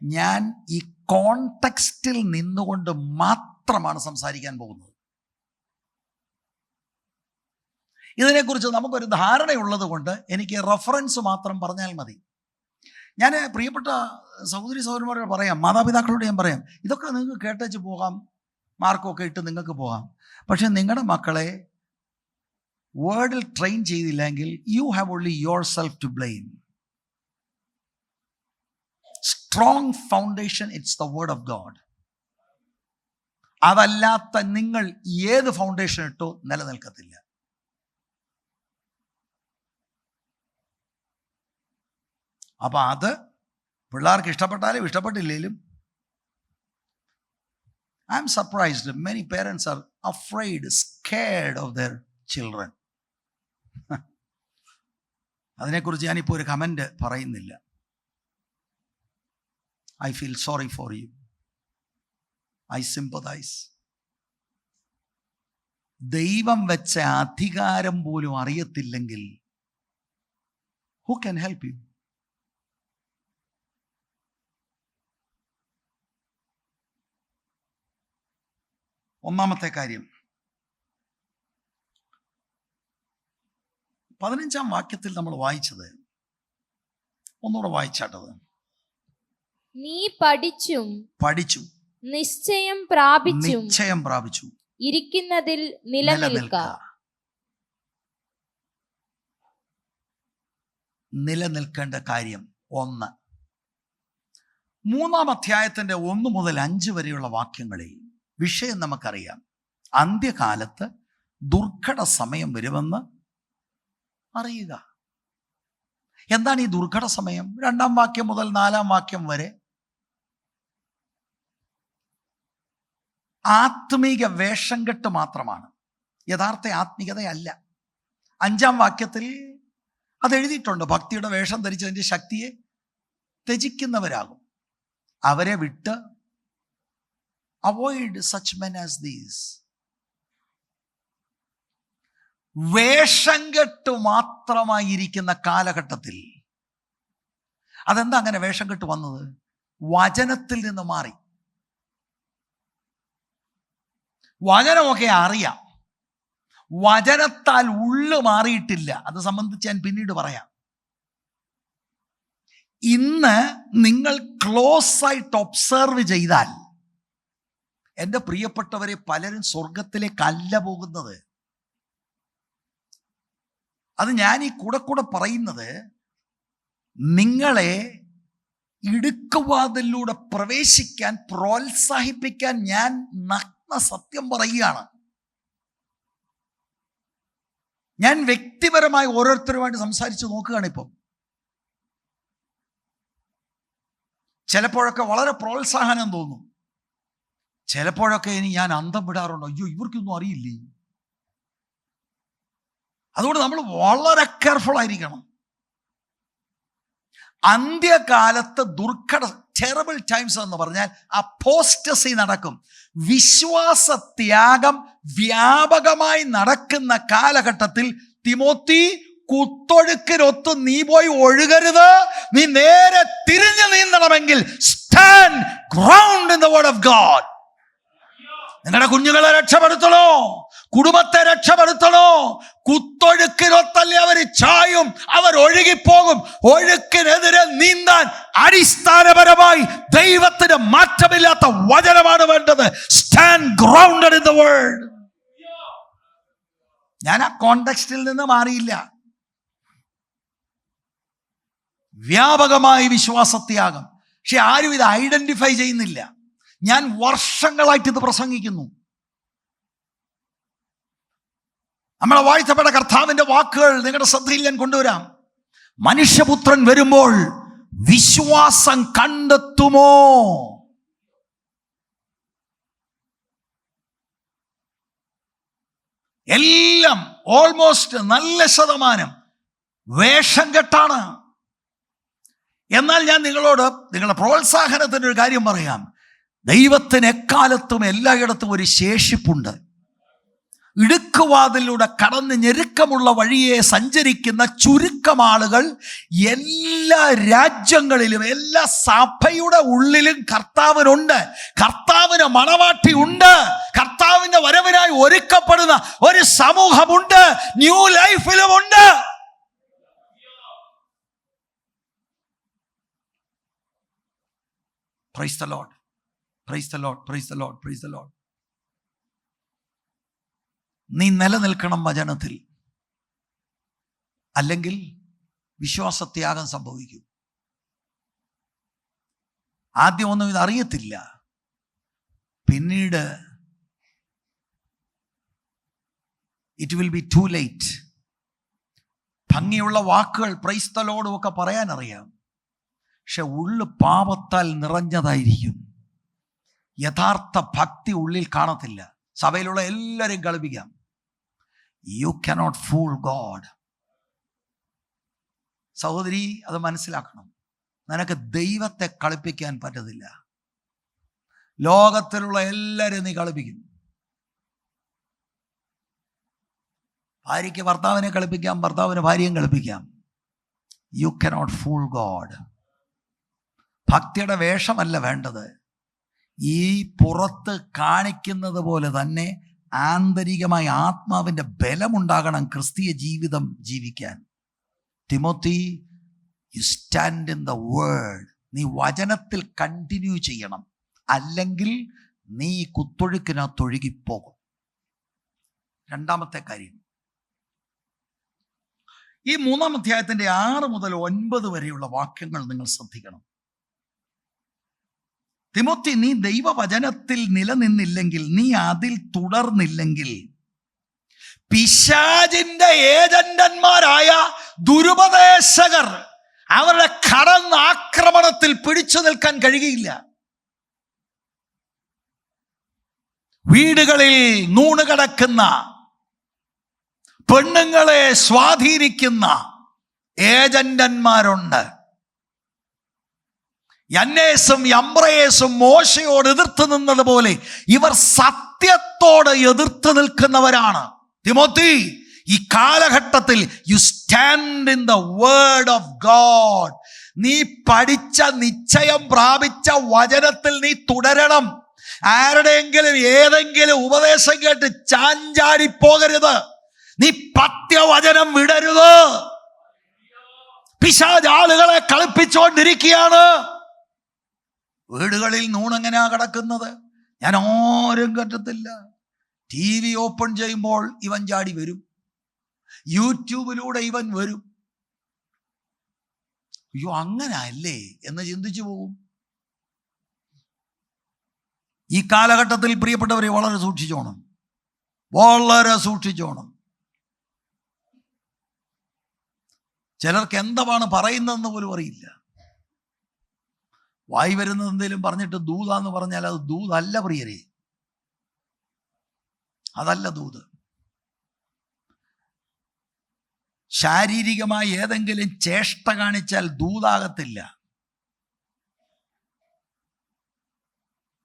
ഞാൻ ഈ കോണ്ടെക്സ്റ്റിൽ നിന്നുകൊണ്ട് മാത്രമാണ് സംസാരിക്കാൻ പോകുന്നത്. ഇതിനെക്കുറിച്ച് നമുക്കൊരു ധാരണയുള്ളത് കൊണ്ട് എനിക്ക് റെഫറൻസ് മാത്രം പറഞ്ഞാൽ മതി. ഞാൻ പ്രിയപ്പെട്ട സഹോദരി സഹോദരന്മാരോട് പറയാം, മാതാപിതാക്കളോട് ഞാൻ പറയാം, ഇതൊക്കെ നിങ്ങൾക്ക് കേട്ടേച്ച് പോകാം, മാർക്കൊക്കെ ഇട്ട് നിങ്ങൾക്ക് പോകാം. പക്ഷെ നിങ്ങളുടെ മക്കളെ വേർഡിൽ ട്രെയിൻ ചെയ്തില്ലെങ്കിൽ you have only yourself to blame. Strong foundation, it's the word of God. അതല്ലാത്ത നിങ്ങൾ ഏത് ഫൗണ്ടേഷൻ ഇട്ടോ നിലനിൽക്കത്തില്ല. അപ്പൊ അത് പിള്ളേർക്ക് ഇഷ്ടപ്പെട്ടാലും ഇഷ്ടപ്പെട്ടില്ലേലും, I am surprised many parents are afraid, scared of their children. അതിനെക്കുറിച്ച് ഞാനിപ്പോൾ ഒരു കമന്റ് പറയുന്നില്ല. I feel sorry for you, I sympathise. ദൈവം വെച്ച അധികാരം പോലും അറിയത്തില്ലെങ്കിൽ ഹു ക്യാൻ ഹെൽപ്പ് യു? ഒന്നാമത്തെ കാര്യം, 15-ാം വാക്യത്തിൽ നമ്മൾ വായിച്ചത് ഒന്നുകൂടെ വായിച്ചാട്ടത്. നീ പഠിച്ചു നിശ്ചയം പ്രാപിച്ചു ഇരിക്കുന്നതിൽ നിലനിൽക്കേണ്ട കാര്യം 1. 3-ാം അധ്യായത്തിന്റെ 1 മുതൽ 5 വരെയുള്ള വാക്യങ്ങളിൽ വിഷയം നമുക്കറിയാം. അന്ത്യകാലത്ത് ദുർഘട സമയം വരുമെന്ന് അറിയുക. എന്താണ് ഈ ദുർഘട സമയം? 2-ാം വാക്യം മുതൽ 4-ാം വാക്യം വരെ ആത്മീക വേഷം കെട്ട് മാത്രമാണ്, യഥാർത്ഥ ആത്മീകതയല്ല. 5-ാം വാക്യത്തിൽ അത് എഴുതിയിട്ടുണ്ട്. ഭക്തിയുടെ വേഷം ധരിച്ചതിൻ്റെ ശക്തിയെ ത്യജിക്കുന്നവരാകും. അവരെ വിട്ട് avoid such men as these. വേഷം കെട്ട് മാത്രമായിരിക്കുന്ന കാലഘട്ടത്തിൽ, അതെന്താ അങ്ങനെ വേഷം കെട്ട് വന്നത്? വചനത്തിൽ നിന്ന് മാറി. വചനമൊക്കെ അറിയാം, വചനത്താൽ ഉള്ളു മാറിയിട്ടില്ല. അത് സംബന്ധിച്ച് ഞാൻ പിന്നീട് പറയാം. ഇന്ന് നിങ്ങൾ ക്ലോസ് ആയിട്ട് ഒബ്സർവ് ചെയ്താൽ, എൻ്റെ പ്രിയപ്പെട്ടവരെ, പലരും സ്വർഗത്തിലേക്കല്ല പോകുന്നത്. അത് ഞാൻ ഈ കൂടെ പറയുന്നത് നിങ്ങളെ ഇടുക്കുവാതിലൂടെ പ്രവേശിക്കാൻ പ്രോത്സാഹിപ്പിക്കാൻ ഞാൻ നഗ്ന സത്യം പറയുകയാണ്. ഞാൻ വ്യക്തിപരമായി ഓരോരുത്തരുമായിട്ട് സംസാരിച്ച് നോക്കുകയാണ്. ഇപ്പം ചിലപ്പോഴൊക്കെ വളരെ പ്രോത്സാഹനം തോന്നും, ചിലപ്പോഴൊക്കെ ഞാൻ അന്തം വിടാറുണ്ട്. അയ്യോ, ഇവർക്കൊന്നും അറിയില്ലേ. അതുകൊണ്ട് നമ്മൾ വളരെ കെയർഫുൾ ആയിരിക്കണം. അന്ത്യകാലത്ത് ടെറബിൾ ടൈംസ് എന്ന് പറഞ്ഞാൽ അപ്പോസ്റ്റസി നടക്കും. വിശ്വാസത്യാഗം വ്യാപകമായി നടക്കുന്ന കാലഘട്ടത്തിൽ തിമോത്തി, കുത്തൊഴുക്കിനൊത്ത് നീ പോയി ഒഴുകരുത്. നീ നേരെ തിരിഞ്ഞു നീന്തണമെങ്കിൽ stand ground in the word of God. നിങ്ങളുടെ കുഞ്ഞുങ്ങളെ രക്ഷപ്പെടുത്തണോ? കുടുംബത്തെ രക്ഷപ്പെടുത്തണോ? കുത്തൊഴുക്കിനൊത്തല്ലേ അവർ ചായും, അവർ ഒഴുകിപ്പോകും. ഒഴുക്കിനെതിരെ നീന്താൻ അടിസ്ഥാനപരമായി ദൈവത്തിന് മാറ്റമില്ലാത്ത വചനമാണ് വേണ്ടത്. Stand grounded in the world. ഞാൻ ആ കോണ്ടെക്സ്റ്റിൽ നിന്ന് മാറിയില്ല. വ്യാപകമായി വിശ്വാസത്യാഗം, പക്ഷെ ആരും ഇത് ഐഡന്റിഫൈ ചെയ്യുന്നില്ല. ഞാൻ വർഷങ്ങളായിട്ട് ഇത് പ്രസംഗിക്കുന്നു. നമ്മളെ വാഴ്ത്തപ്പെട്ട കർത്താവിന്റെ വാക്കുകൾ നിങ്ങളുടെ ശ്രദ്ധയിൽ ഞാൻ കൊണ്ടുവരാം. മനുഷ്യപുത്രൻ വരുമ്പോൾ വിശ്വാസം കണ്ടെത്തുമോ? എല്ലാം ഓൾമോസ്റ്റ് നല്ല ശതമാനം വേഷം കെട്ടാണ്. എന്നാൽ ഞാൻ നിങ്ങളുടെ പ്രോത്സാഹനത്തിന് ഒരു കാര്യം പറയാം. ദൈവത്തിന് എക്കാലത്തും എല്ലായിടത്തും ഒരു ശേഷിപ്പുണ്ട്. ഇടുക്കുവാതിലൂടെ കടന്ന് ഞെരുക്കമുള്ള വഴിയെ സഞ്ചരിക്കുന്ന ചുരുക്കം ആളുകൾ എല്ലാ രാജ്യങ്ങളിലും, എല്ലാ സഭയുടെ ഉള്ളിലും കർത്താവിനുണ്ട്. കർത്താവിന് മണവാട്ടി ഉണ്ട്. കർത്താവിന്റെ വരവിനായി ഒരുക്കപ്പെടുന്ന ഒരു സമൂഹമുണ്ട്. ന്യൂ ലൈഫിലും ഉണ്ട്. Price the Lord, price the Lord, price the Lord, price the Lord. നീ നിലനിൽക്കണം വചനത്തിൽ, അല്ലെങ്കിൽ വിശ്വാസത്യാഗം സംഭവിക്കും. ആദ്യമൊന്നും ഇത് അറിയത്തില്ല, പിന്നീട് it will be to late. ഭംഗിയുള്ള വാക്കുകൾ പ്രൈസ് ദി ലോർഡും ഒക്കെ പറയാൻ അറിയാം, പക്ഷെ ഉള്ളു പാപത്താൽ നിറഞ്ഞതായിരിക്കും. യഥാർത്ഥ ഭക്തി ഉള്ളിൽ കാണത്തില്ല. സഭയിലുള്ള എല്ലാവരെയും കളിപ്പിക്കാം. You cannot fool God. സഹോദരി, അത് മനസ്സിലാക്കണം. നിനക്ക് ദൈവത്തെ കളിപ്പിക്കാൻ പറ്റത്തില്ല. ലോകത്തിലുള്ള എല്ലാവരും നീ കളിപ്പിക്കും. ഭാര്യയ്ക്ക് ഭർത്താവിനെ കളിപ്പിക്കാം, ഭർത്താവിന് ഭാര്യയും കളിപ്പിക്കാം. You cannot fool God. ഭക്തിയുടെ വേഷമല്ല വേണ്ടത്. ഈ പുറത്ത് കാണിക്കുന്നത് പോലെ തന്നെ ആന്തരികമായി ആത്മാവിൻ്റെ ബലമുണ്ടാകണം ക്രിസ്തീയ ജീവിതം ജീവിക്കാൻ. Timothy, you stand in the word. നീ വചനത്തിൽ കണ്ടിന്യൂ ചെയ്യണം, അല്ലെങ്കിൽ നീ കുത്തൊഴുക്കിനകത്ത് ഒഴുകിപ്പോകും. രണ്ടാമത്തെ കാര്യം, ഈ 3-ാം അധ്യായത്തിന്റെ 6 മുതൽ 9 വരെയുള്ള വാക്യങ്ങൾ നിങ്ങൾ ശ്രദ്ധിക്കണം. തിമോത്തി, നീ ദൈവവചനത്തിൽ നിലനിന്നില്ലെങ്കിൽ, നീ അതിൽ തുടർന്നില്ലെങ്കിൽ, പിശാചിന്റെ ഏജന്റന്മാരായ ദുരുപദേശകർ അവരുടെ കടന്നാക്രമണത്തിൽ പിടിച്ചു നിൽക്കാൻ കഴിയുകയില്ല. വീടുകളിൽ നൂണുകിടക്കുന്ന, പെണ്ണുങ്ങളെ സ്വാധീനിക്കുന്ന ഏജന്റന്മാരുണ്ട്. യന്നേസും യംബ്രയേസും മോശയോട് എതിർത്ത് നിന്നതുപോലെ ഇവർ സത്യത്തോട് എതിർത്ത് നിൽക്കുന്നവരാണ്. തിമോത്തി, ഈ കാലഘട്ടത്തിൽ you stand in the word of God. നീ പഠിച്ച, നിശ്ചയം പ്രാപിച്ച വചനത്തിൽ നീ തുടരണം. ആരുടെയെങ്കിലും ഏതെങ്കിലും ഉപദേശം കേട്ട് ചാഞ്ചാടി പോകരുത്. നീ പത്യവചനം വിടരുത്. പിശാച് ആളുകളെ കളിപ്പിച്ചുകൊണ്ടിരിക്കുകയാണ്. വീടുകളിൽ നൂണെങ്ങനെയാ കിടക്കുന്നത്? ഞാൻ ആരും കേട്ടത്തില്ല. TV ഓപ്പൺ ചെയ്യുമ്പോൾ ഇവൻ ചാടി വരും, യൂട്യൂബിലൂടെ ഇവൻ വരും. അയ്യോ, അങ്ങനെ അല്ലേ എന്ന് ചിന്തിച്ചു പോകും. ഈ കാലഘട്ടത്തിൽ പ്രിയപ്പെട്ടവരെ വളരെ സൂക്ഷിച്ചോണം, വളരെ സൂക്ഷിച്ചോണം. ചിലർക്ക് എന്താണ് പറയുന്നതെന്ന് പോലും അറിയില്ല. വായി വരുന്നത് എന്തെങ്കിലും പറഞ്ഞിട്ട് ദൂതാന്ന് പറഞ്ഞാൽ അത് ദൂതല്ല പ്രിയരെ, അതല്ല ദൂത്. ശാരീരികമായി ഏതെങ്കിലും ചേഷ്ട കാണിച്ചാൽ ദൂതാകത്തില്ല.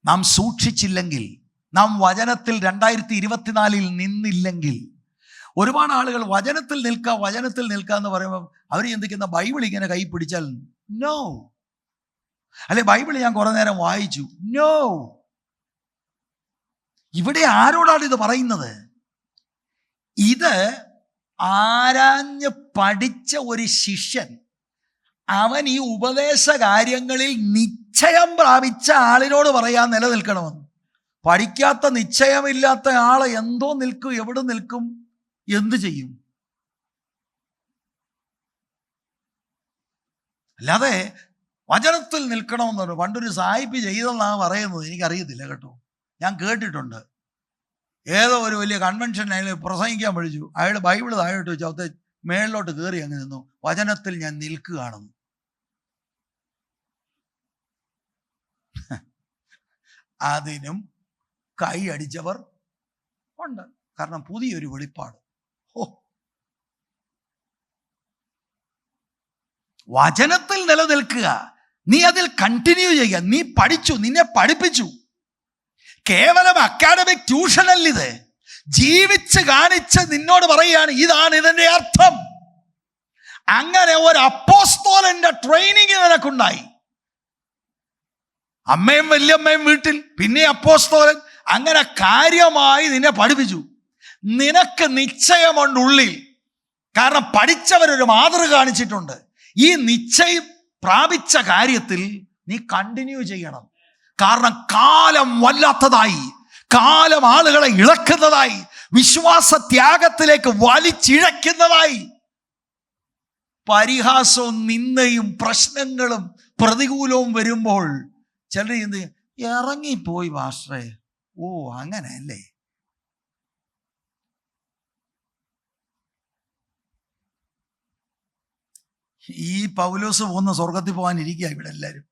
നാം സൂക്ഷിച്ചില്ലെങ്കിൽ, നാം വചനത്തിൽ 2024 നിന്നില്ലെങ്കിൽ, ഒരുപാട് ആളുകൾ വചനത്തിൽ നിൽക്കുക, വചനത്തിൽ നിൽക്കുക എന്ന് പറയുമ്പോൾ അവർ ചിന്തിക്കുന്ന ബൈബിൾ ഇങ്ങനെ കൈ പിടിച്ചാൽ നോ, അല്ലെ ബൈബിൾ ഞാൻ കുറെ നേരം വായിച്ചു, നോ. ഇവിടെ ആരോടാണ് ഇത് പറയുന്നത്? ഇത് ആരാഞ്ഞ് പഠിച്ച ഒരു ശിഷ്യൻ, അവൻ ഈ ഉപദേശ കാര്യങ്ങളിൽ നിശ്ചയം പ്രാപിച്ച ആളിനോട് പറയാൻ നിലനിൽക്കണമെന്ന്. പഠിക്കാത്ത, നിശ്ചയമില്ലാത്ത ആള് എന്തോ നിൽക്കും, എവിടെ നിൽക്കും, എന്ത് ചെയ്യും? അല്ലാതെ വചനത്തിൽ നിൽക്കണമെന്ന് പറഞ്ഞു പണ്ടൊരു സായിപ്പ് ചെയ്തെന്നാണ് പറയുന്നത്. എനിക്കറിയത്തില്ല കേട്ടോ, ഞാൻ കേട്ടിട്ടുണ്ട്. ഏതോ ഒരു വലിയ കൺവെൻഷൻ അയാൾ പ്രസംഗിക്കാൻ പഠിച്ചു. അയാൾ ബൈബിള് താഴോട്ട് വെച്ചു, അവത്തെ മേളിലോട്ട് കയറി അങ്ങ് നിന്നു, വചനത്തിൽ ഞാൻ നിൽക്കുകയാണെന്ന്. അതിനും കൈ അടിച്ചവർ ഉണ്ട്. കാരണം പുതിയൊരു വെളിപ്പാട്. വചനത്തിൽ നിലനിൽക്കുക, നീ അതിൽ കണ്ടിന്യൂ ചെയ്യുക. നീ പഠിച്ചു, നിന്നെ പഠിപ്പിച്ചു. കേവലം അക്കാഡമിക് ട്യൂഷൻ അല്ലിത്, ജീവിച്ച് കാണിച്ച് നിന്നോട് പറയുകയാണ് ഇതാണ് ഇതിന്റെ അർത്ഥം. അങ്ങനെ ഒരു അപ്പോസ്തലന്റെ ട്രെയിനിങ് നിനക്കുണ്ടായി. അമ്മയും വല്യമ്മയും വീട്ടിൽ, പിന്നെ അപ്പോസ്തലൻ, അങ്ങനെ കാര്യമായി നിന്നെ പഠിപ്പിച്ചു. നിനക്ക് നിശ്ചയമുണ്ട് ഉള്ളിൽ, കാരണം പഠിച്ചവരൊരു മാതൃക കാണിച്ചിട്ടുണ്ട്. ഈ നിശ്ചയം പ്രാപിച്ച കാര്യത്തിൽ നീ കണ്ടിന്യൂ ചെയ്യണം. കാരണം കാലം വല്ലാത്തതായി, കാലം ആളുകളെ ഇളക്കുന്നതായി, വിശ്വാസത്യാഗത്തിലേക്ക് വലിച്ചിഴക്കുന്നതായി. പരിഹാസവും നിന്ദയും പ്രശ്നങ്ങളും പ്രതികൂലവും വരുമ്പോൾ ചിലർ എന്ത് ഇറങ്ങിപ്പോയി പാസ്റ്ററേ, ഓ അങ്ങനെയല്ലേ. ഈ പൗലോസ് പോകുന്ന സ്വർഗത്തിൽ പോകാനിരിക്കുക ഇവിടെ എല്ലാവരും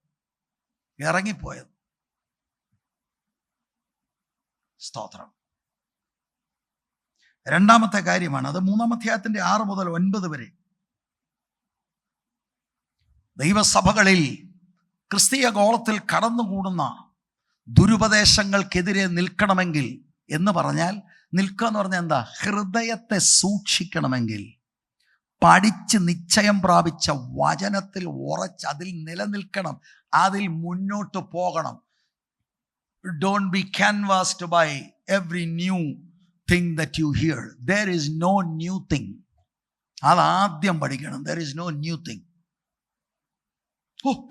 ഇറങ്ങിപ്പോയത്. സ്തോത്രം. രണ്ടാമത്തെ കാര്യമാണ്, അത് 3-ാം അധ്യായത്തിന്റെ 6 മുതൽ 9 വരെ. ദൈവസഭകളിൽ ക്രിസ്തീയ ഗോളത്തിൽ കടന്നുകൂടുന്ന ദുരുപദേശങ്ങൾക്കെതിരെ നിൽക്കണമെങ്കിൽ എന്ന് പറഞ്ഞാൽ, നിൽക്കുക എന്ന് പറഞ്ഞാൽ എന്താ? ഹൃദയത്തെ സൂക്ഷിക്കണമെങ്കിൽ, പഠിച്ച് നിശ്ചയം പ്രാപിച്ച വചനത്തിൽ ഉറച്ച് അതിൽ നിലനിൽക്കണം, അതിൽ മുന്നോട്ട് പോകണം. Don't be canvassed by every new thing that you hear. There is no new thing. അതാദ്യം പഠിക്കണം. There is no new thing.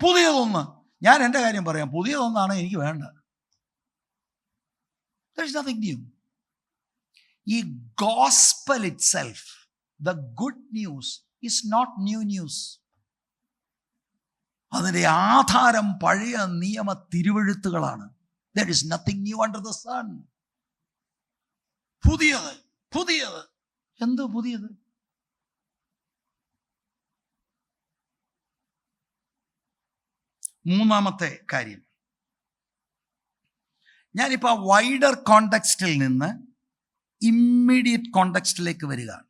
പുതിയതൊന്ന്, ഞാൻ എൻ്റെ കാര്യം പറയാം, പുതിയതൊന്നാണ് എനിക്ക് വേണ്ടത്. There is nothing new. ഈ gospel itself, the good news is not new news. അതിൻ്റെ ആധാരം പഴയ നിയമ തിരുവെഴുത്തുകളാണ്. There is nothing new under the sun. പുതിയത് പുതിയത് എന്ത് പുതിയത്? മൂന്നാമത്തെ കാര്യം, ഞാനിപ്പോൾ വൈഡർ കോണ്ടെക്സ്റ്റിൽ നിന്ന് ഇമ്മീഡിയറ്റ് കോണ്ടെക്സ്റ്റിലേക്ക് വരികയാണ്.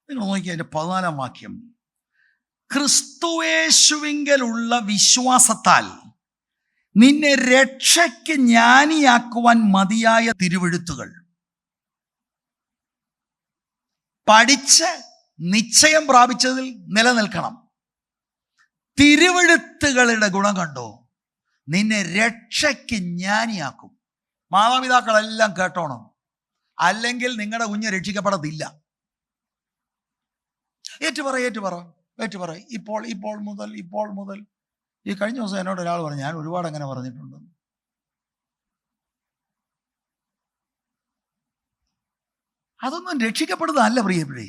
നിങ്ങൾ നോക്കിയാൽ അതിൻ്റെ 14-ാം വാക്യം, ക്രിസ്തുയേശുവിങ്കലുള്ള വിശ്വാസത്താൽ നിന്നെ രക്ഷയ്ക്ക് ജ്ഞാനിയാക്കുവാൻ മതിയായ തിരുവെഴുത്തുകൾ. പഠിച്ച് നിശ്ചയം പ്രാപിച്ചതിൽ നിലനിൽക്കണം. തിരുവെഴുത്തുകളുടെ ഗുണം കണ്ടോ? നിന്നെ രക്ഷയ്ക്ക് ജ്ഞാനിയാക്കും. മാതാപിതാക്കളെല്ലാം കേട്ടോണം, അല്ലെങ്കിൽ നിങ്ങളുടെ കുഞ്ഞ് രക്ഷിക്കപ്പെടത്തില്ല. ഏറ്റുപറ ഇപ്പോൾ മുതൽ. ഈ കഴിഞ്ഞ ദിവസം എന്നോട് ഒരാൾ പറഞ്ഞു, ഞാൻ ഒരുപാട് അങ്ങനെ പറഞ്ഞിട്ടുണ്ട്. അതൊന്നും രക്ഷിക്കപ്പെടുന്നതല്ല പ്രിയപ്പെട്ടേ.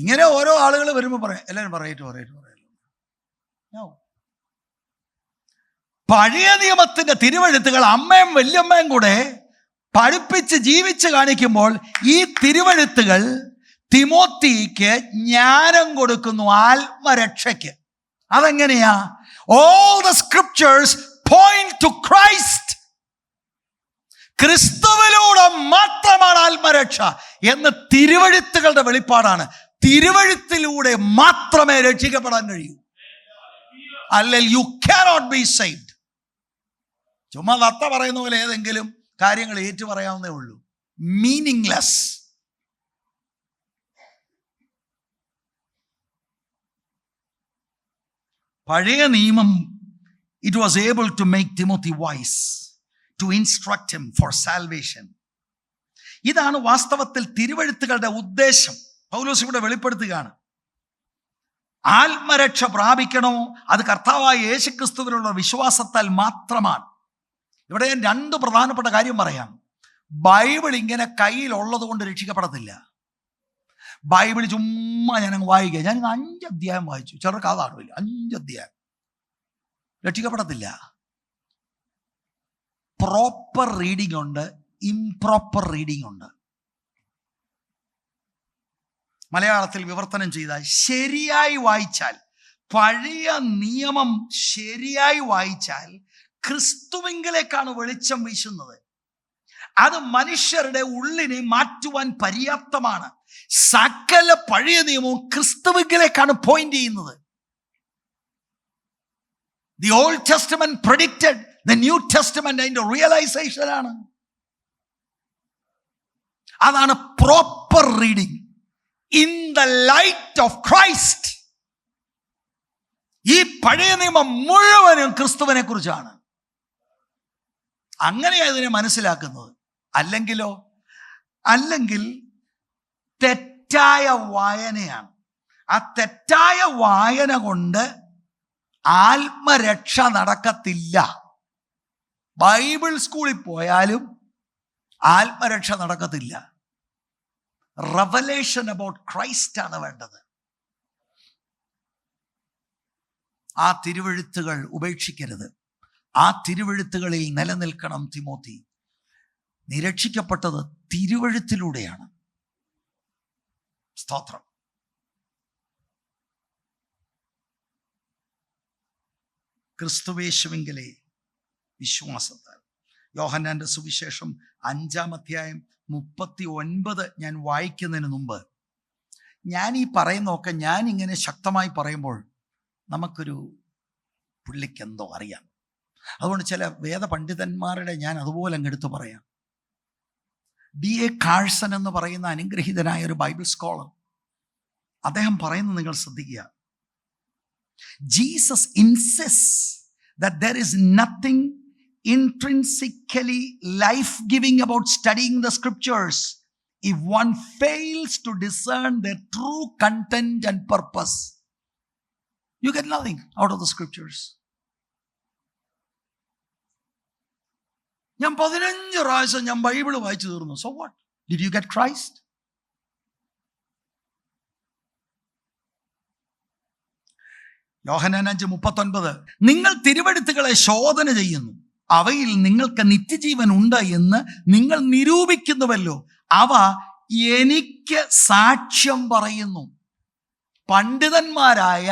ഇങ്ങനെ ഓരോ ആളുകൾ വരുമ്പോൾ പറയാം, എല്ലാവരും പറയറ്റു. പഴയ നിയമത്തിന്റെ തിരുവെഴുത്തുകൾ അമ്മയും വല്യമ്മയും കൂടെ പഠിപ്പിച്ച് ജീവിച്ച് കാണിക്കുമ്പോൾ ഈ തിരുവെഴുത്തുകൾ തിമോത്തിക്ക് ജ്ഞാനം കൊടുക്കുന്നു, ആത്മരക്ഷയ്ക്ക്. അതെങ്ങനെയാ? All the scriptures point to Christ. ക്രിസ്തുവിലൂടെ മാത്രമാണ് ആത്മരക്ഷ എന്ന് തിരുവെഴുത്തുകളുടെ വെളിപ്പാടാണ്. തിരുവെഴുത്തിലൂടെ മാത്രമേ രക്ഷിക്കപ്പെടാൻ കഴിയൂ, അല്ലെങ്കിൽ you cannot be saved. ചുമ്മാ തത്ത പറയുന്ന പോലെ ഏതെങ്കിലും കാര്യങ്ങൾ ഏറ്റു പറയാവുന്നേ ഉള്ളൂ. മീനിങ്ലെസ്. പഴയ നിയമം it was able to make Timothy wise, to instruct him for salvation. ഇതാണ് വാസ്തവത്തിൽ തിരുവെഴുത്തുകളുടെ ഉദ്ദേശം. പൗലോസ് ഇവിടെ വെളിപ്പെടുത്തുകയാണ്. ആത്മരക്ഷ പ്രാപിക്കണോ, അത് കർത്താവായ യേശുക്രിസ്തുവിനുള്ള വിശ്വാസത്താൽ മാത്രമാണ്. ഇവിടെ ഞാൻ 2 പ്രധാനപ്പെട്ട കാര്യം പറയാം. ബൈബിൾ ഇങ്ങനെ കയ്യിലുള്ളത് കൊണ്ട് രക്ഷിക്കപ്പെടത്തില്ല. ബൈബിൾ ചുമ്മാ ഞാനങ്ങ് വായിക്കുക. ഞാൻ 5 അധ്യായം വായിച്ചു, ചിലർക്ക് അതാണില്ല, 5 അധ്യായം, രക്ഷിക്കപ്പെടത്തില്ല. പ്രോപ്പർ റീഡിംഗ് ഉണ്ട്, ഇംപ്രോപ്പർ റീഡിംഗ് ഉണ്ട്. മലയാളത്തിൽ വിവർത്തനം ചെയ്താൽ, ശരിയായി വായിച്ചാൽ, പഴയ നിയമം ശരിയായി വായിച്ചാൽ ക്രിസ്തുവിങ്കിലേക്കാണ് വെളിച്ചം വീശുന്നത്. അത് മനുഷ്യരുടെ ഉള്ളിനെ മാറ്റുവാൻ പര്യാപ്തമാണ്. സകല പഴയ നിയമവും ക്രിസ്തുവിങ്കിലേക്കാണ് പോയിന്റ് ചെയ്യുന്നത്. The old testament predicted, the new testament അതിന്റെ റിയലൈസേഷൻ ആണ്. അതാണ് proper reading in the light of Christ. ഈ പഴയ നിയമം മുഴുവനും ക്രിസ്തുവിനെ കുറിച്ചാണ്. അങ്ങനെയാണ് ഇതിനെ മനസ്സിലാക്കുന്നത്. അല്ലെങ്കിൽ തെറ്റായ വായനയാണ്. ആ തെറ്റായ വായന കൊണ്ട് ആത്മരക്ഷ നടക്കത്തില്ല. ബൈബിൾ സ്കൂളിൽ പോയാലും ആത്മരക്ഷ നടക്കത്തില്ല. റെവലേഷൻ അബൌട്ട് ക്രൈസ്റ്റ് ആണ് വേണ്ടത്. ആ തിരുവെഴുത്തുകൾ ഉപേക്ഷിക്കരുത്. ആ തിരുവെഴുത്തുകളിൽ നിലനിൽക്കണം തിമോത്തി. നീ രക്ഷിക്കപ്പെട്ടത് തിരുവെഴുത്തിലൂടെയാണ്. സ്തോത്രം. ക്രിസ്തുവേശുവിങ്കലെ വിശ്വാസത്താൽ. യോഹന്നാന്റെ സുവിശേഷം 5-ാം അധ്യായം 39 ഞാൻ വായിക്കുന്നതിന് മുമ്പ് ഞാൻ ഈ പറയുന്നതൊക്കെ ഞാൻ ഇങ്ങനെ ശക്തമായി പറയുമ്പോൾ നമുക്കൊരു പുള്ളിക്കെന്തോ അറിയാം. അതുകൊണ്ട് ചില വേദപണ്ഡിതന്മാരുടെ ഞാൻ അതുപോലെ അങ്ങെടുത്ത് പറയാം. D.A. കാഴ്സൺ എന്ന് പറയുന്ന അനുഗ്രഹീതനായ ഒരു ബൈബിൾ സ്കോളർ, അദ്ദേഹം പറയുന്നത് നിങ്ങൾ ശ്രദ്ധിക്കുക. Jesus insists that there is nothing intrinsically life-giving about studying the scriptures if one fails to discern their true content and purpose. You get nothing out of the scriptures. ഞാൻ 15 പ്രാവശ്യം ഞാൻ Bible വായിച്ചു തീർന്നു. So what? Did you get Christ? യോഹന്നാൻ 5:39 നിങ്ങൾ തിരുവെഴുത്തുകളെ ശോധന ചെയ്യുന്നു, അവയിൽ നിങ്ങൾക്ക് നിത്യജീവൻ ഉണ്ട് എന്ന് നിങ്ങൾ നിരൂപിക്കുന്നുവല്ലോ, അവ എനിക്ക് സാക്ഷ്യം പറയുന്നു. പണ്ഡിതന്മാരായ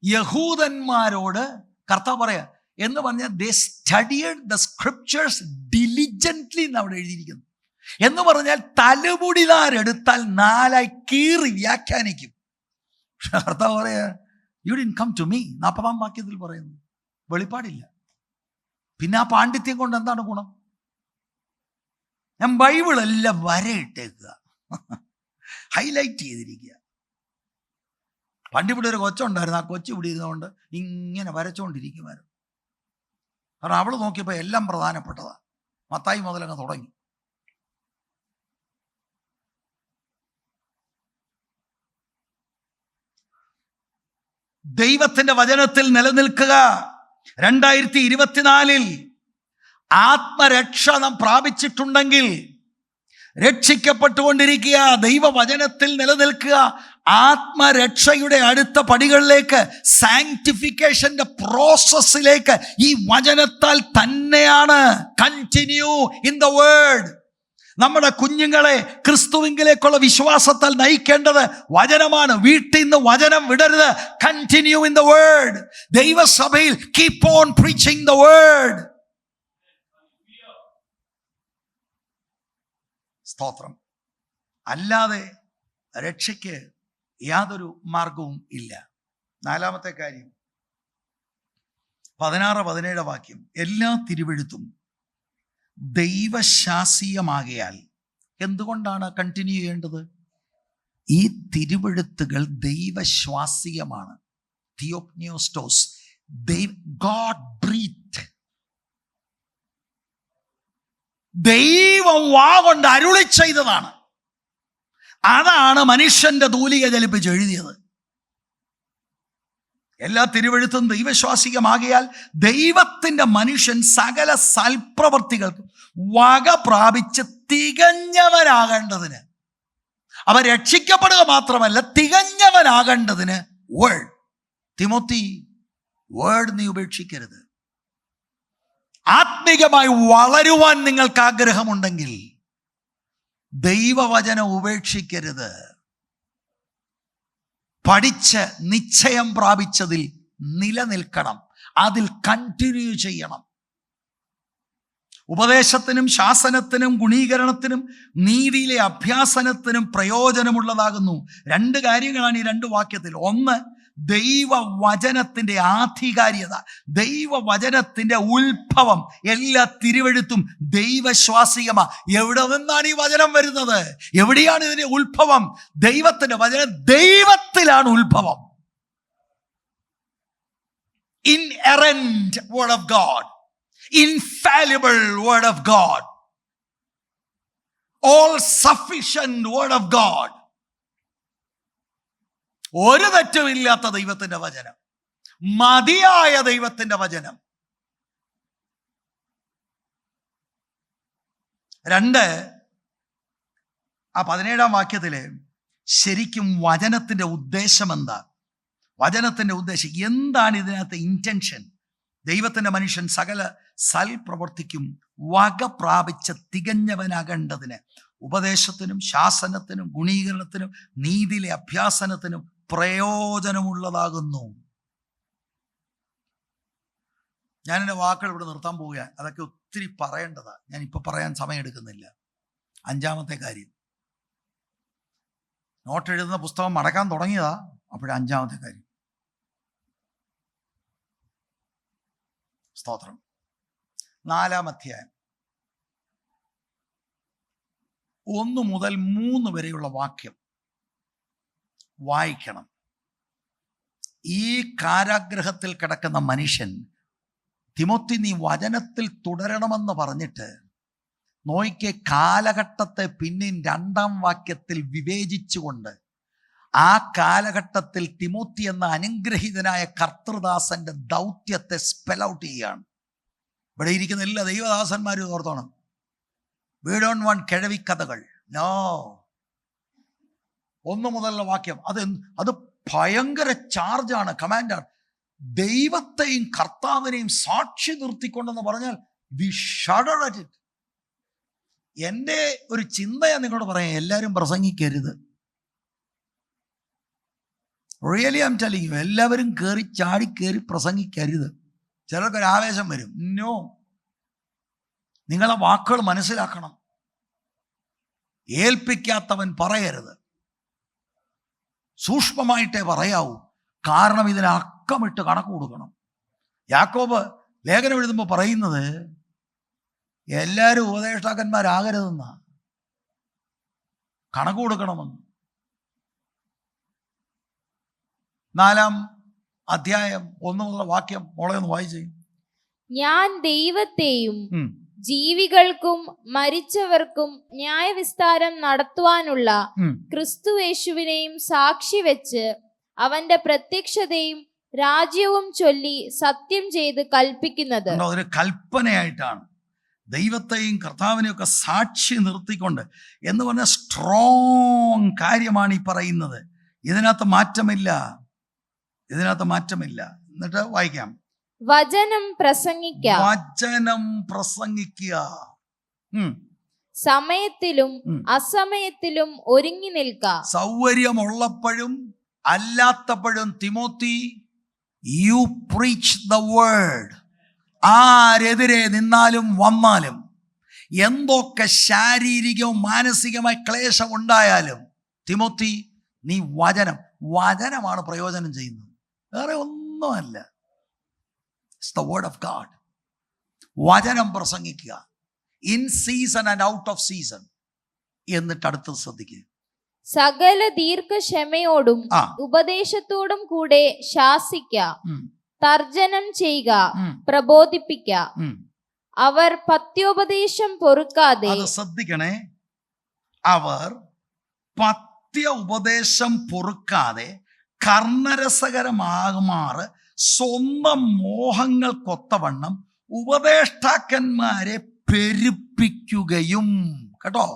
യഹൂദന്മാരോട് കർത്താവ് പറയാ എന്ന് പറഞ്ഞാൽ they studied the scriptures diligently എന്ന് അവിടെ എഴുതിയിരിക്കുന്നു. എന്ന് പറഞ്ഞാൽ തലമുടിതാരെടുത്താൽ 4 കീറി വ്യാഖ്യാനിക്കും. കർത്താവ് പറയാ you didn't come to me. 40-ാം വാക്യത്തിൽ പറയുന്നു. വെളിപ്പാടില്ല. പിന്നെ ആ പാണ്ഡിത്യം കൊണ്ട് എന്താണ് ഗുണം? ഞാൻ ബൈബിൾ എല്ലാം വരയിട്ടേക്കുക, ഹൈലൈറ്റ് ചെയ്തിരിക്കുക. പണ്ടിവിടെ ഒരു കൊച്ചുണ്ടായിരുന്നു. ആ കൊച്ചു ഇവിടെ ഇരുന്നുകൊണ്ട് ഇങ്ങനെ വരച്ചുകൊണ്ടിരിക്കുമായിരുന്നു. കാരണം അവൾ നോക്കിയപ്പോൾ എല്ലാം പ്രധാനപ്പെട്ടതാണ്. മത്തായി മുതലങ്ങ് തുടങ്ങി. ദൈവത്തിന്റെ വചനത്തിൽ നിലനിൽക്കുക. 2024 ആത്മരക്ഷ നാം പ്രാപിച്ചിട്ടുണ്ടെങ്കിൽ രക്ഷിക്കപ്പെട്ടുകൊണ്ടിരിക്കുക. ദൈവവചനത്തിൽ നിലനിൽക്കുക. ആത്മരക്ഷയുടെ അടുത്ത പടികളിലേക്ക്, സാങ്ക്ടിഫിക്കേഷന്റെ പ്രോസസ്സിലേക്ക് ഈ വചനത്താൽ തന്നെയാണ്. Continue in the word. നമ്മുടെ കുഞ്ഞുങ്ങളെ ക്രിസ്തുവിങ്കിലേക്കുള്ള വിശ്വാസത്താൽ നയിക്കേണ്ടത് വചനമാണ്. വീട്ടിൽ നിന്ന് വചനം വിടരുത്. Continue in the word. ദൈവസഭയിൽ keep on preaching the word. സ്തോത്രം. അല്ലാതെ രക്ഷയ്ക്ക് യാതൊരു മാർഗവും ഇല്ല. 4-ാമത്തെ കാര്യം 16-17 വാക്യം. എല്ലാ തിരുവെഴുത്തും ദൈവശാസ്ത്രീയമാകയാൽ. എന്തുകൊണ്ടാണ് കണ്ടിന്യൂ ചെയ്യേണ്ടത്? ഈ തിരുവെഴുത്തുകൾ ദൈവശ്വാസീയമാണ്. തിയോപ്നിയോസ്റ്റോസ്, ഗോഡ് ബ്രീത്ത്. ദൈവം വാ കൊണ്ട് അരുളി ചെയ്തതാണ്. അതാണ് മനുഷ്യന്റെ തൂലിക ചലിപ്പിച്ച് എഴുതിയത്. എല്ലാ തിരുവെഴുത്തും ദൈവശ്വാസികമാകിയാൽ ദൈവത്തിന്റെ മനുഷ്യൻ സകല സൽപ്രവർത്തികൾക്കും വക പ്രാപിച്ച് തികഞ്ഞവനാകേണ്ടതിന്, അവ രക്ഷിക്കപ്പെടുക മാത്രമല്ല തികഞ്ഞവനാകേണ്ടതിന് വേർഡ്. തിമോത്തി, വേർഡ് നീ ഉപേക്ഷിക്കരുത്. ആത്മീകമായി വളരുവാൻ നിങ്ങൾക്ക് ആഗ്രഹമുണ്ടെങ്കിൽ ദൈവവചനം ഉപേക്ഷിക്കരുത്. പഠിച്ച് നിശ്ചയം പ്രാപിച്ചതിൽ നിലനിൽക്കണം. അതിൽ കണ്ടിന്യൂ ചെയ്യണം. ഉപദേശത്തിനും ശാസനത്തിനും ഗുണീകരണത്തിനും നീതിയിലെ അഭ്യാസനത്തിനും പ്രയോജനമുള്ളതാകുന്നു. 2 കാര്യങ്ങളാണ് ഈ 2 വാക്യത്തിൽ. ഒന്ന്, ദൈവവചനത്തിന്റെ ആധികാരികത, ദൈവവചനത്തിന്റെ ഉത്ഭവം, എല്ലാ തിരുവെഴുത്തും ദൈവശ്വാസികമാ. എവിടെ നിന്നാണ് ഈ വചനം വരുന്നത്? എവിടെയാണ് ഇതിന്റെ ഉത്ഭവം? ദൈവത്തിന്റെ വചനം, ദൈവത്തിലാണ് ഉത്ഭവം. Inerrant word of God, infallible word of God, all sufficient word of God. ഒരു തെറ്റുമില്ലാത്ത ദൈവത്തിന്റെ വചനം, മതിയായ ദൈവത്തിന്റെ വചനം. 2, ആ 17-ാം വാക്യത്തില് ശരിക്കും വചനത്തിന്റെ ഉദ്ദേശം എന്താ? വചനത്തിന്റെ ഉദ്ദേശം എന്താണ്? ഇതിനകത്ത് ഇന്റൻഷൻ. ദൈവത്തിന്റെ മനുഷ്യൻ സകല സൽപ്രവർത്തിക്കും വക പ്രാപിച്ച തികഞ്ഞവനാകേണ്ടതിന് ഉപദേശത്തിനും ശാസനത്തിനും ഗുണീകരണത്തിനും നീതിയിലെ അഭ്യാസനത്തിനും പ്രയോജനമുള്ളതാകുന്നു. ഞാൻ എൻ്റെ വാക്കുകൾ ഇവിടെ നിർത്താൻ പോവുകയാണ്. അതൊക്കെ ഒത്തിരി പറയേണ്ടതാ, ഞാൻ ഇപ്പൊ പറയാൻ സമയമെടുക്കുന്നില്ല. 5-ാമത്തെ കാര്യം, നോട്ട് എഴുതുന്ന പുസ്തകം മടക്കാൻ തുടങ്ങിയതാ, അപ്പോഴേ 5-ാമത്തെ കാര്യം. സ്തോത്രം. 4-ാം അധ്യായം 1 മുതൽ 3 വരെയുള്ള വാക്യം വായിക്കണം. ഈ കാരാഗ്രഹത്തിൽ കിടക്കുന്ന മനുഷ്യൻ, തിമോത്തി നീ വചനത്തിൽ തുടരണമെന്ന് പറഞ്ഞിട്ട് നോയിക്ക് കാലഘട്ടത്തെ പിന്നെയും 2-ാം വാക്യത്തിൽ വിവേചിച്ചുകൊണ്ട് ആ കാലഘട്ടത്തിൽ തിമോത്തി എന്ന അനുഗ്രഹീതനായ കർത്തൃദാസന്റെ ദൗത്യത്തെ സ്പെൽ ഔട്ട് ചെയ്യുകയാണ്. ഇവിടെ ഇരിക്കുന്ന എല്ലാ ദൈവദാസന്മാരും ഓർത്തോണം, we don't want കിഴവിക്കഥകൾ. നോ. 1 മുതലുള്ള വാക്യം അത് ഭയങ്കര ചാർജാണ്, കമാൻഡാണ്. ദൈവത്തെയും കർത്താവിനെയും സാക്ഷി നിർത്തിക്കൊണ്ടെന്ന് പറഞ്ഞാൽ we shudder at it. എൻ്റെ ഒരു ചിന്തയാണ് നിങ്ങളോട് പറയാം, എല്ലാവരും പ്രസംഗിക്കരുത്. Really I am telling you, എല്ലാവരും ചാടി പ്രസംഗിക്കരുത്. ചിലർക്കൊരു ആവേശം വരും. നോ, നിങ്ങളെ വാക്കുകൾ മനസ്സിലാക്കണം. ഏൽപ്പിക്കാത്തവൻ പറയരുത്, സൂക്ഷ്മമായിട്ടേ പറയാവൂ. കാരണം ഇതിന് അക്കമിട്ട് കണക്ക് കൊടുക്കണം. യാക്കോബ് ലേഖനം എഴുതുമ്പോൾ പറയുന്നത് എല്ലാവരും ഉപദേഷ്ടാക്കന്മാരാകരുതെന്നാ, കണക്ക് കൊടുക്കണമെന്ന്. 4-ാം അധ്യായം 1 മുതലുള്ള വാക്യം മോളെ ഒന്ന് വായിച്ചേ. ഞാൻ ദൈവത്തെയും ജീവികൾക്കും മരിച്ചവർക്കും ന്യായവിസ്താരം നടത്തുവാനുള്ള ക്രിസ്തുയേശുവിനെയും സാക്ഷി വെച്ച് അവന്റെ പ്രത്യക്ഷതയും രാജ്യവും ചൊല്ലി സത്യം ചെയ്ത് കൽപ്പിക്കുന്നത്. ഒരു കൽപ്പനയായിട്ടാണ് ദൈവത്തെയും കർത്താവിനെയും ഒക്കെ സാക്ഷി നിർത്തിക്കൊണ്ട് എന്ന് പറഞ്ഞ സ്ട്രോങ് കാര്യമാണ് ഈ പറയുന്നത്. ഇതിനകത്ത് മാറ്റമില്ല. എന്നിട്ട് വായിക്കാം. വചനം പ്രസംഗിക്കുക, സമയത്തിലും അസമയത്തിലും ഒരുങ്ങി നിൽക്കുക. സൗകര്യമുള്ളപ്പോഴും അല്ലാത്തപ്പോഴും Timothy, you preach the word. ആരെതിരെ നിന്നാലും വന്നാലും, എന്തൊക്കെ ശാരീരികവും മാനസികമായ ക്ലേശം ഉണ്ടായാലും, തിമോത്തി നീ വചനമാണ് പ്രയോജനം ചെയ്യുന്നത്, വേറെ ഒന്നുമല്ല. It's the word of God. വചനം പ്രസംഗിക്കുക, in season and out of season. എന്നിട്ട് അടുത്തത് ശ്രദ്ധിക്കുക. സകല ദീർഘക്ഷമയോടും ഉപദേശത്തോടും കൂടെ ശാസിക്കുക, തർജ്ജനം ചെയ്യുക, പ്രബോധിപ്പിക്കുക. അവർ പത്യോപദേശം പൊറുക്കാതെ, ശ്രദ്ധിക്കണേ, അവർ പത്യ ഉപദേശം പൊറുക്കാതെ കർണരസകരമാകുമാറ് സ്വന്തം മോഹങ്ങൾക്കൊത്തവണ്ണം ഉപദേഷ്ടാക്കന്മാരെ പെരുപ്പിക്കുകയും. കേട്ടോ,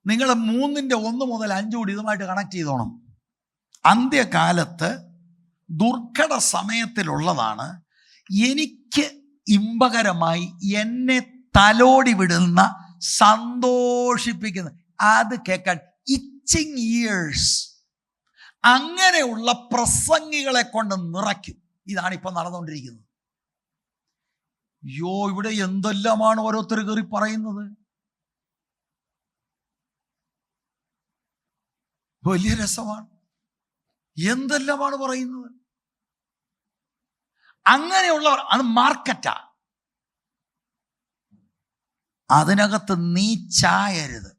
നിങ്ങൾ 3-1 മുതൽ 5 കൂടി ഇതുമായിട്ട് കണക്ട് ചെയ്തോണം. അന്ത്യകാലത്ത് ദുർഘട സമയത്തിലുള്ളതാണ്. എനിക്ക് ഇമ്പകരമായി എന്നെ തലോടി വിടുന്ന, സന്തോഷിപ്പിക്കുന്ന, അത് കേൾക്കാൻ ഇച്ചിങ് ഇയേഴ്സ്, അങ്ങനെയുള്ള പ്രസംഗികളെ കൊണ്ട് നിറയ്ക്കും. ഇതാണ് ഇപ്പൊ നടന്നുകൊണ്ടിരിക്കുന്നത്. ഇവിടെ എന്തെല്ലാമാണ് ഓരോരുത്തർ കയറി പറയുന്നത്. വലിയ രസമാണ്. എന്തെല്ലാമാണ് പറയുന്നത്. അങ്ങനെയുള്ളവർ, അത് മാർക്കറ്റാ. അതിനകത്ത് നീ ചായരുത്.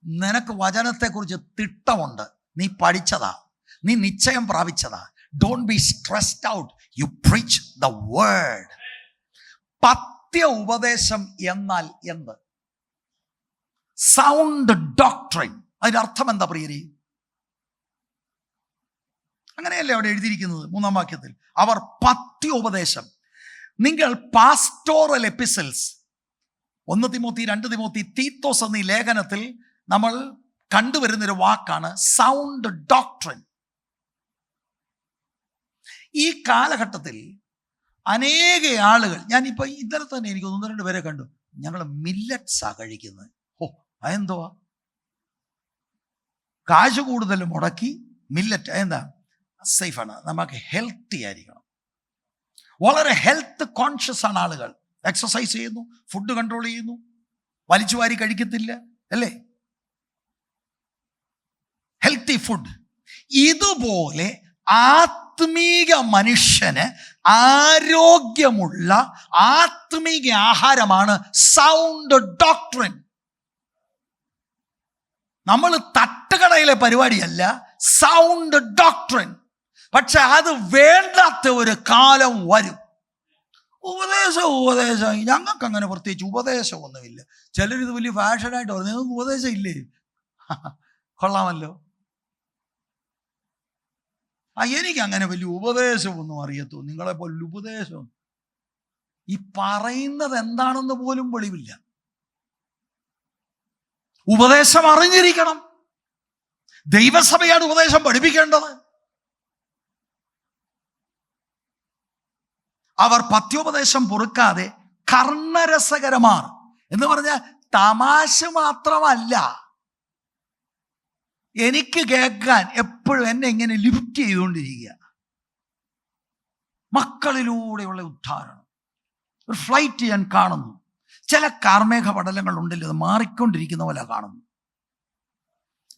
നിനക്ക് വചനത്തെക്കുറിച്ച് തിട്ടമുണ്ട്, നീ പഠിച്ചതാ, നീ നിശ്ചയം പ്രാപിച്ചതാ. Don't be stressed out, you preach the word. പത്യ ഉപദേശം എന്നാൽ എന്ത്? Sound doctrine. അതിന്റെ അർത്ഥം എന്താ പ്രിയരെ? അങ്ങനെയല്ലേ അവിടെ എഴുതിയിരിക്കുന്നത് 3-ാം വാക്യത്തിൽ. അവർ പത്യോപദേശം. നിങ്ങൾ pastoral epistles 1 Timothy, 2 Timothy, Titus എന്നീ ലേഖനത്തിൽ നമ്മൾ കണ്ടുവരുന്നൊരു വാക്കാണ് സൗണ്ട് ഡോക്ട്രിൻ. ഈ കാലഘട്ടത്തിൽ അനേക ആളുകൾ, ഞാനിപ്പോ ഇന്നലെ തന്നെ എനിക്ക് 1-2 പേരെ കണ്ടു, ഞങ്ങൾ മില്ലറ്റ്സാ കഴിക്കുന്നത്. അതെന്തുവാ? കാശ് കൂടുതൽ മുടക്കി മില്ലറ്റ്. എന്താ? സേഫാണ്, നമുക്ക് ഹെൽത്തി ആയിരിക്കണം. വളരെ ഹെൽത്ത് കോൺഷ്യസ് ആണ് ആളുകൾ. എക്സസൈസ് ചെയ്യുന്നു, ഫുഡ് കൺട്രോൾ ചെയ്യുന്നു, വലിച്ചു വാരി കഴിക്കത്തില്ല, അല്ലേ? Healthy food. ഇതുപോലെ ആത്മീക മനുഷ്യന് ആരോഗ്യമുള്ള ആത്മീക ആഹാരമാണ് സൗണ്ട് ഡോക്ട്രിൻ. നമ്മൾ തട്ടുകടയിലെ പരിപാടിയല്ല സൗണ്ട് ഡോക്ട്രിൻ. പക്ഷെ അത് വേണ്ടാത്ത ഒരു കാലം വരും. ഉപദേശം ഞങ്ങൾക്ക് അങ്ങനെ പ്രത്യേകിച്ച് ഉപദേശമൊന്നുമില്ല. ചിലരിത് വലിയ ഫാഷനായിട്ട് പറഞ്ഞു, നിങ്ങൾക്ക് ഉപദേശം ഇല്ലേ? കൊള്ളാമല്ലോ. എനിക്ക് അങ്ങനെ വലിയ ഉപദേശമൊന്നും അറിയത്തോ, നിങ്ങളെ പോലെ ഉപദേശം. ഈ പറയുന്നത് എന്താണെന്ന് പോലും വെളിവില്ല. ഉപദേശം അറിഞ്ഞിരിക്കണം. ദൈവസഭയാണ് ഉപദേശം പഠിപ്പിക്കേണ്ടത്. അവർ പത്യോപദേശം പൊറുക്കാതെ കർണരസകരമാർ എന്ന് പറഞ്ഞാൽ തമാശ മാത്രമല്ല, എനിക്ക് കേൾക്കാൻ എപ്പോഴും എന്നെ ഇങ്ങനെ ലിഫ്റ്റ് ചെയ്തുകൊണ്ടിരിക്കുക. മക്കളിലൂടെയുള്ള ഉദ്ധാരണം, ഒരു ഫ്ലൈറ്റ് ഞാൻ കാണുന്നു. ചില കാർമേഘ പടലങ്ങൾ ഉണ്ടല്ലോ, അത് മാറിക്കൊണ്ടിരിക്കുന്ന പോലെ കാണുന്നു.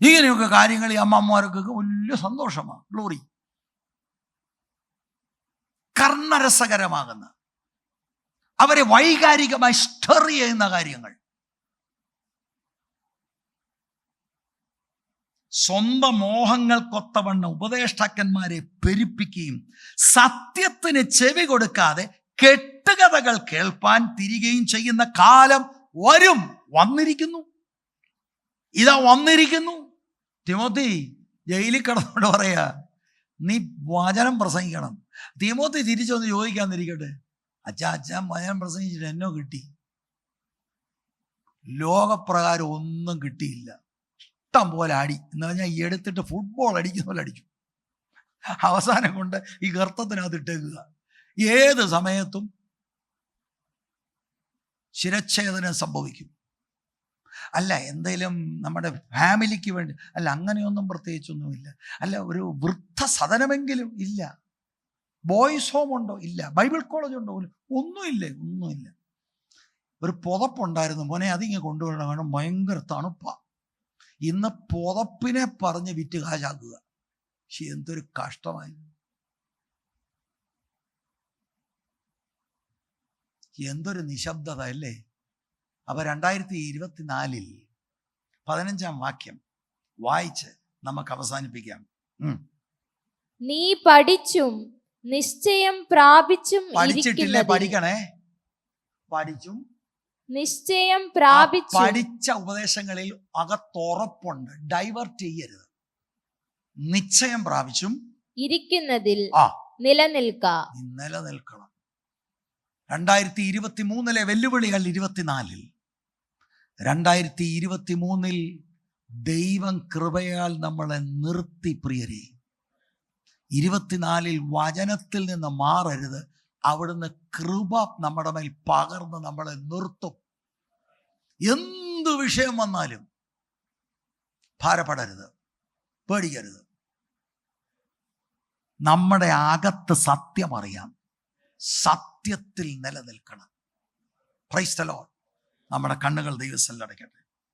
ഇങ്ങനെയൊക്കെ കാര്യങ്ങൾ ഈ അമ്മമാർക്കൊക്കെ വലിയ സന്തോഷമാണ്, ഗ്ലോറി. കർണരസകരമാകുന്ന, അവരെ വൈകാരികമായി സ്റ്റർ ചെയ്യുന്ന കാര്യങ്ങൾ. സ്വന്തം മോഹങ്ങൾക്കൊത്തവണ്ണം ഉപദേഷ്ടാക്കന്മാരെ പെരുപ്പിക്കുകയും സത്യത്തിന് ചെവി കൊടുക്കാതെ കെട്ടുകഥകൾ കേൾപ്പാൻ തിരികെയും ചെയ്യുന്ന കാലം വരും. വന്നിരിക്കുന്നു, ഇതാ വന്നിരിക്കുന്നു. തിമോത്തി ജയിലിൽ കിടന്നോണ്ട് പറയാ, നീ വചനം പ്രസംഗിക്കണം. തിമോത്തി തിരിച്ചൊന്ന് ചോദിക്കാന്നിരിക്കട്ടെ, അച്ഛൻ വചനം പ്രസംഗിച്ചിട്ട് എന്നോ കിട്ടി? ലോകപ്രകാരം ഒന്നും കിട്ടിയില്ല. ഇഷ്ടം പോലെ അടി എന്ന് പറഞ്ഞാൽ എടുത്തിട്ട് ഫുട്ബോൾ അടിക്കുന്ന പോലെ അടിച്ചു. അവസാനം കൊണ്ട് ഈ ഗർത്തത്തിനകത്ത് ഇട്ടേക്കുക. ഏത് സമയത്തും ശിരച്ഛേദനം സംഭവിക്കും. അല്ല എന്തെങ്കിലും നമ്മുടെ ഫാമിലിക്ക് വേണ്ടി, അല്ല അങ്ങനെയൊന്നും പ്രത്യേകിച്ചൊന്നുമില്ല. അല്ല ഒരു വൃദ്ധസദനമെങ്കിലും ഇല്ല. ബോയ്സ് ഹോം ഉണ്ടോ? ഇല്ല. ബൈബിൾ കോളേജ് ഉണ്ടോ? ഒന്നുമില്ല. ഒരു പുതപ്പുണ്ടായിരുന്നു മോനെ, അതിങ്ങനെ കൊണ്ടുവരണം, കാരണം ഭയങ്കര തണുപ്പാ. ഇന്ന് പുതപ്പിനെ പറഞ്ഞ് വിറ്റ് കാശാക്കുക. പക്ഷെ എന്തൊരു കഷ്ടമായി. എന്തൊരു നിശബ്ദത അല്ലേ? അപ്പൊ 2024 15-ാം വാക്യം വായിച്ച് നമുക്ക് അവസാനിപ്പിക്കാം. നീ പഠിച്ചും നിശ്ചയം പ്രാപിച്ചും പഠിച്ചിട്ടില്ലേ? പഠിക്കണേ. പഠിച്ചും നിശ്ചയം പ്രാപിച്ചും. പഠിച്ച ഉപദേശങ്ങളിൽ അകത്തുറപ്പുണ്ട്, ഡൈവേർട്ട് ചെയ്യരുത്. നിശ്ചയം പ്രാപിച്ചും ഇരിക്കുന്നതിൽ നിലനിൽക്കണം. 2023 വെല്ലുവിളികൾ 24. 2023 ദൈവം കൃപയാൽ നമ്മളെ നിർത്തി പ്രിയരെ. 24 വചനത്തിൽ നിന്ന് മാറരുത്. അവിടുന്ന് കൃപ നമ്മുടെ മേൽ പകർന്ന് നമ്മളെ നിർത്തും. എന്ത് വിഷയം വന്നാലും ഭാരപ്പെടരുത്, പേടിക്കരുത്. നമ്മുടെ അകത്ത് സത്യം അറിയാം, സത്യത്തിൽ നിലനിൽക്കണം. Price the Lord. നമ്മുടെ കണ്ണുകൾ ദൈവസന്നിധിയിൽ അടയ്ക്കട്ടെ.